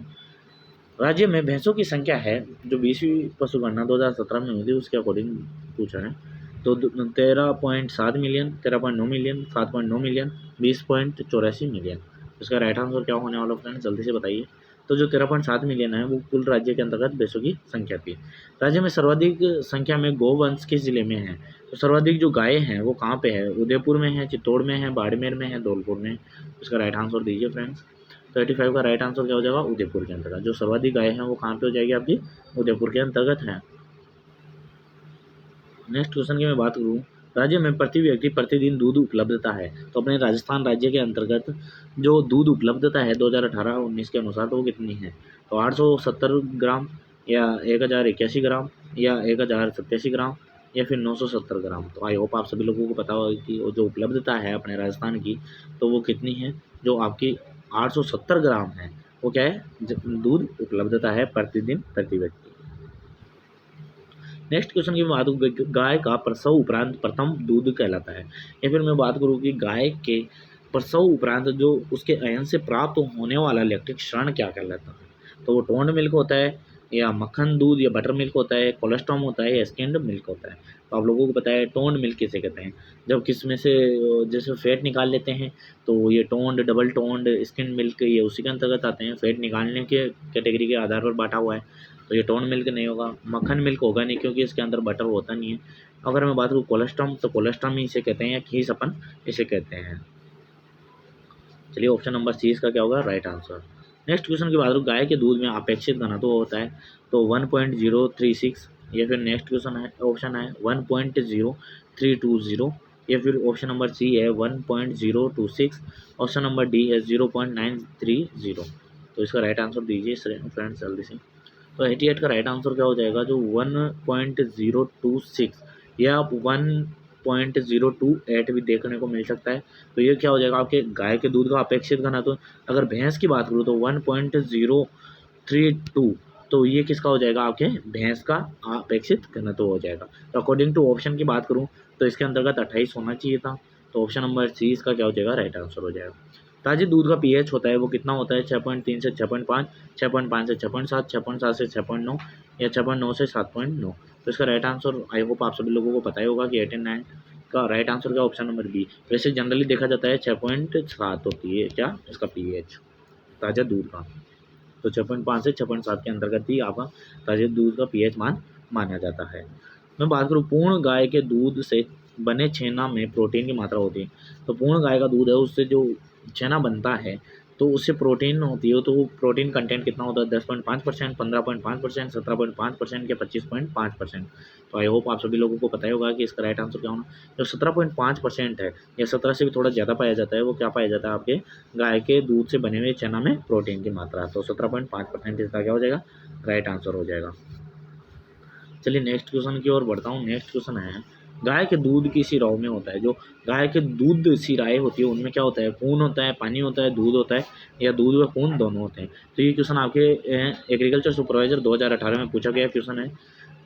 राज्य में भैंसों की संख्या है, जो 20वीं पशु गणना 2017 में हुई थी उसके अकॉर्डिंग पूछा है। तो 13.7 मिलियन, 13.9 मिलियन, 7.9 मिलियन, 20.84 मिलियन। इसका राइट आंसर क्या होने वाला फ्रेंड, जल्दी से बताइए। तो जो 13.7 मिलियन है वो कुल राज्य के अंतर्गत भैंसों की संख्या थी। राज्य में सर्वाधिक संख्या में गोवंश किस जिले में है, तो सर्वाधिक जो गायें हैं वो कहाँ पे है, उदयपुर में है, चित्तौड़ में है, बाड़मेर में है, धौलपुर में। इसका राइट आंसर दीजिए फ्रेंड्स। 35 का राइट आंसर क्या हो जाएगा, उदयपुर के अंतर्गत। जो सर्वाधिक गायें हैं वो कहाँ पे हो जाएगी आपकी, उदयपुर के अंतर्गत है। नेक्स्ट क्वेश्चन की मैं बात करूँ, राज्य में प्रति व्यक्ति प्रतिदिन दूध उपलब्धता है, तो अपने राजस्थान राज्य के अंतर्गत जो दूध उपलब्धता है 2018-19 के अनुसार तो वो कितनी है, तो 870 ग्राम या 1081 ग्राम या 1087 ग्राम या फिर 970 ग्राम। तो आई होप आप सभी लोगों को पता होगा कि वो जो उपलब्धता है अपने राजस्थान की तो वो कितनी है, जो आपकी 870 ग्राम है। वो क्या है, दूध उपलब्धता है प्रतिदिन प्रति व्यक्ति। नेक्स्ट क्वेश्चन की बात गाय का प्रसव उपरांत प्रथम दूध कहलाता है, या फिर मैं बात करूँ कि गाय के प्रसव उपरांत जो उसके अयन से प्राप्त होने वाला लैक्टिक क्षरण क्या कहलाता है, तो वो टोन्ड मिल्क होता है, या मक्खन दूध या बटर मिल्क होता है, कोलेस्ट्रॉम होता है या स्किम्ड मिल्क होता है। तो आप लोगों को पता है टोन्ड मिल्क किसे कहते हैं। जब किसमें से जैसे फैट निकाल लेते हैं तो ये toned, double toned, skimmed milk ये उसी के अंतर्गत आते हैं। फैट निकालने के कैटेगरी के आधार पर बांटा हुआ है। तो ये टोन्ड मिल्क नहीं होगा, मक्खन मिल्क होगा नहीं क्योंकि इसके अंदर बटर होता नहीं है। अगर मैं बात करूँ कोलेस्ट्रॉम, तो कोलेस्ट्रॉम ही इसे कहते हैं या खीस अपन इसे कहते हैं। चलिए ऑप्शन नंबर सी इसका क्या होगा राइट आंसर। नेक्स्ट क्वेश्चन की बात करूँ, गाय के दूध में अपेक्षित घनत्व होता है तो 1.036, या फिर नेक्स्ट क्वेश्चन है ऑप्शन है 1.0320, या फिर ऑप्शन नंबर सी है 1.026, ऑप्शन नंबर डी है 0.930। तो इसका राइट आंसर दीजिए फ्रेंड्स जल्दी से। तो 88 का राइट आंसर क्या हो जाएगा, जो 1.026 या 1.028 भी देखने को मिल सकता है। तो ये क्या हो जाएगा आपके गाय के दूध का अपेक्षित घनत्व। अगर भैंस की बात करूँ तो 1.032, तो ये किसका हो जाएगा आपके भैंस का अपेक्षित घनत्व हो जाएगा। तो अकॉर्डिंग टू ऑप्शन की बात करूँ तो इसके अंतर्गत 28 होना चाहिए था। तो ऑप्शन नंबर सी इसका क्या हो जाएगा राइट आंसर हो जाएगा। ताजे दूध का पीएच होता है वो कितना होता है, 6.3 से 6.5, 6.5 से 6.7, 6.7 से 6.9 या 6.9 से 7.9। तो इसका राइट आंसर आई होप आप सभी लोगों को पता ही होगा कि 89 का राइट आंसर क्या ऑप्शन नंबर बी। वैसे जनरली देखा जाता है 6.7 होती है क्या इसका पीएच ताज़ा दूध का। तो 6.5 से 6.7 के अंतर्गत ही आपका ताजे दूध का पीएच मान माना जाता है। मैं बात करूँ पूर्ण गाय के दूध से बने छेना में प्रोटीन की मात्रा होती है। तो पूर्ण गाय का दूध है उससे जो छेना बनता है तो उससे प्रोटीन होती है। तो वो प्रोटीन कंटेंट कितना होता है, 10.5%, 15.5%, 17.5% या 25.5%। तो आई होप आप सभी लोगों को पता ही होगा कि इसका राइट आंसर क्या होना। जो 17.5% है या 17 से भी थोड़ा ज़्यादा पाया जाता है वो क्या पाया जाता है आपके गाय के दूध से बने हुए चना में प्रोटीन की मात्रा। तो 17.5% इसका क्या हो जाएगा राइट आंसर हो जाएगा। चलिए नेक्स्ट क्वेश्चन की ओर बढ़ता हूँ। नेक्स्ट क्वेश्चन है गाय के दूध की सिराओं में होता है, जो गाय के दूध सिराएं होती है उनमें क्या होता है, खून होता है, पानी होता है, दूध होता है या दूध व खून दोनों होते हैं। तो ये क्वेश्चन आपके एग्रीकल्चर सुपरवाइजर 2018 में पूछा गया क्वेश्चन है।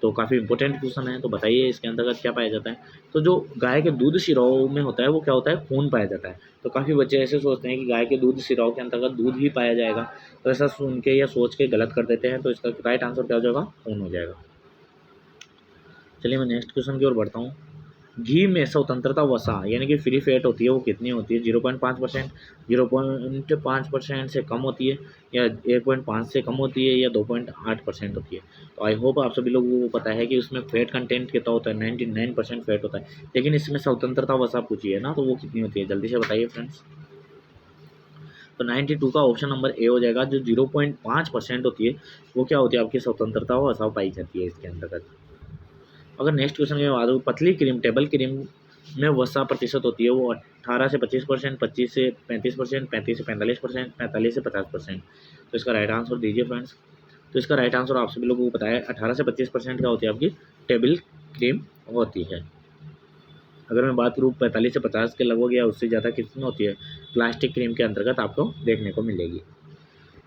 तो काफ़ी इंपॉर्टेंट क्वेश्चन है। तो बताइए इसके अंतर्गत क्या पाया जाता है। तो जो गाय के दूध सिराओं में होता है वो क्या होता है, खून पाया जाता है। तो काफ़ी बच्चे ऐसे सोचते हैं कि गाय के दूध सिराओं के अंतर्गत दूध ही पाया जाएगा। तो ऐसा सुन के या सोच के गलत कर देते हैं। तो इसका राइट आंसर क्या हो जाएगा, खून हो जाएगा। चलिए मैं नेक्स्ट क्वेश्चन की ओर बढ़ता हूँ। घी में स्वतंत्रता वसा यानी कि फ्री फैट होती है वो कितनी होती है, 0.5%, 0.5% से कम होती है या 1.5 से कम होती है या 2.8% होती है। तो आई होप आप सभी लोगों को पता है कि उसमें फैट कंटेंट कितना होता है, 99% फैट होता है। लेकिन इसमें स्वतंत्रता वसा पूछी है ना, तो वो कितनी होती है जल्दी से बताइए फ्रेंड्स। तो 92 का ऑप्शन नंबर ए हो जाएगा। जो 0.5% होती है वो क्या होती है आपकी स्वतंत्रता वसा पाई जाती है इसके अंतर्गत। अगर नेक्स्ट क्वेश्चन की बात हो, पतली क्रीम टेबल क्रीम में वसा प्रतिशत होती है वो 18 से 25%, 25 से 35%, 35 से 45%, 45 से 50%। तो इसका राइट आंसर दीजिए फ्रेंड्स। तो इसका राइट आंसर आप सभी लोगों को पता है 18 से 25% का होती है आपकी टेबल क्रीम होती है। अगर मैं बात करूँ 45 से 50 के लगभग या उससे ज़्यादा कितनी होती है, प्लास्टिक क्रीम के अंतर्गत आपको देखने को मिलेगी।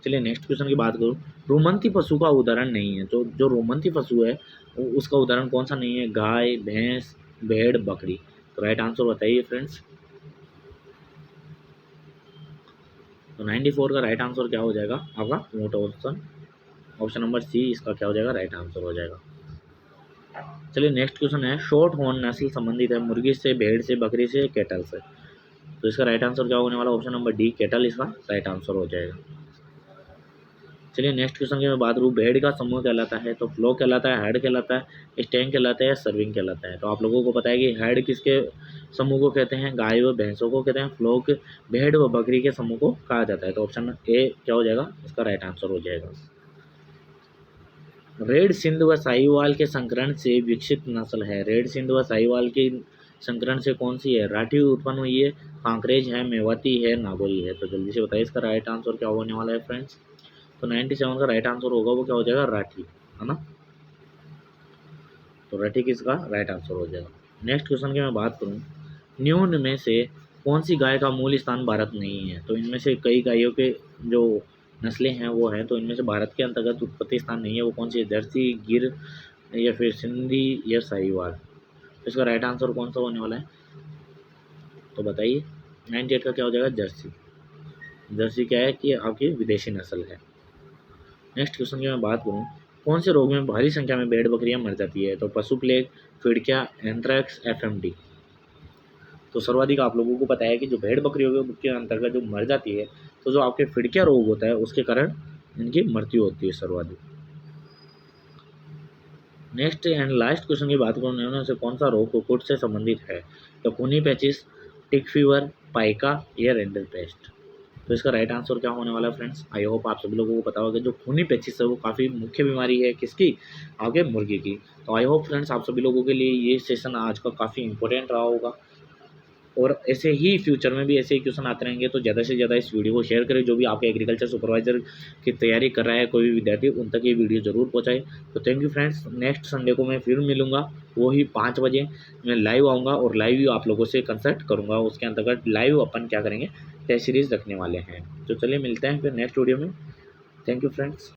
चलिए नेक्स्ट क्वेश्चन की बात करूँ। रोमंती पशु का उदाहरण नहीं है, तो जो रोमंती पशु है उसका उदाहरण कौन सा नहीं है, गाय, भैंस, भेड़, बकरी। तो राइट आंसर बताइए फ्रेंड्स। तो 94 का राइट आंसर क्या हो जाएगा आपका ऊँट। ऑप्शन नंबर सी इसका क्या हो जाएगा राइट आंसर हो जाएगा। चलिए नेक्स्ट क्वेश्चन है शॉर्ट हॉर्न नस्ल संबंधित है मुर्गी से, भेड़ से, बकरी से, कैटल से। तो इसका राइट आंसर क्या होने वाला, ऑप्शन नंबर डी कैटल इसका राइट आंसर हो जाएगा। चलिए नेक्स्ट क्वेश्चन की मैं बात करूँ। भेड़ का समूह कहलाता है तो फ्लो कहलाता है, हेड कहलाता है, स्टैंग कहलाता है, सर्विंग कहलाता है। तो आप लोगों को पता है कि हेड किसके समूह को कहते हैं, गाय व भैंसों को कहते हैं, फ्लोक भेड़ व बकरी के समूह को कहा जाता है। तो ऑप्शन ए क्या हो जाएगा इसका राइट आंसर हो जाएगा। रेड सिंध व साहिवाल के संकरण से विकसित नस्ल है। रेड सिंध व साहिवाल की संकरण से कौन सी है, राठी उत्पन्न हुई है, कांकरेज है, मेवाती है, नागौरी है। तो जल्दी से बताइए इसका राइट आंसर क्या होने वाला है फ्रेंड्स। तो 97 का राइट आंसर होगा वो क्या हो जाएगा, राठी, है ना। तो राठी किसका राइट आंसर हो जाएगा। नेक्स्ट क्वेश्चन की मैं बात करूँ, निम्न में से कौन सी गाय का मूल स्थान भारत नहीं है। तो इनमें से कई गायों के जो नस्लें हैं वो हैं, तो इनमें से भारत के अंतर्गत उत्पत्ति स्थान नहीं है, वो कौन सी है, जर्सी, गिर या फिर सिंधी या साहिवाल। तो इसका राइट आंसर कौन सा होने वाला है, तो बताइए। 98 का क्या हो जाएगा, जर्सी। जर्सी क्या है कि आपकी विदेशी नस्ल है। नेक्स्ट क्वेश्चन की मैं बात करूँ, कौन से रोग में भारी संख्या में भेड़ बकरियां मर जाती है? तो पशु प्लेग, फिड़किया, एंथ्रेक्स, एफएमडी। तो सर्वाधिक आप लोगों को पता है कि जो भेड़ बकरियों के अंतर्गत जो मर जाती है, तो जो आपके फिड़किया रोग होता है उसके कारण इनकी मृत्यु होती है सर्वाधिक। नेक्स्ट एंड लास्ट क्वेश्चन की बात करूँ, उनमें से कौन सा रोग कुक्कुट से संबंधित है? तो खूनी पैचिस, टिक फीवर, पाइका या रेंडल पेस्ट। तो इसका राइट आंसर क्या होने वाला है फ्रेंड्स? आई होप आप सभी लोगों को पता होगा जो खूनी पैचिस है वो काफ़ी मुख्य बीमारी है किसकी? आपके मुर्गी की। तो आई होप फ्रेंड्स आप सभी लोगों के लिए ये सेशन आज का काफ़ी इंपॉर्टेंट रहा होगा, और ऐसे ही फ्यूचर में भी ऐसे ही क्वेश्चन आते रहेंगे। तो ज़्यादा से ज़्यादा इस वीडियो को शेयर करें, जो भी आपके एग्रीकल्चर सुपरवाइजर की तैयारी कर रहा है कोई भी विद्यार्थी, उन तक ये वीडियो जरूर पहुँचाए। तो thank you friends, next Sunday को मैं फिर मिलूंगा, वो ही 5 बजे मैं लाइव आऊँगा और लाइव ही आप लोगों से कंसल्ट करूँगा। उसके अंतर्गत लाइव अपन क्या करेंगे, टेस्ट सीरीज रखने वाले हैं। तो चलिए मिलते हैं फिर नेक्स्ट वीडियो में। Thank you friends.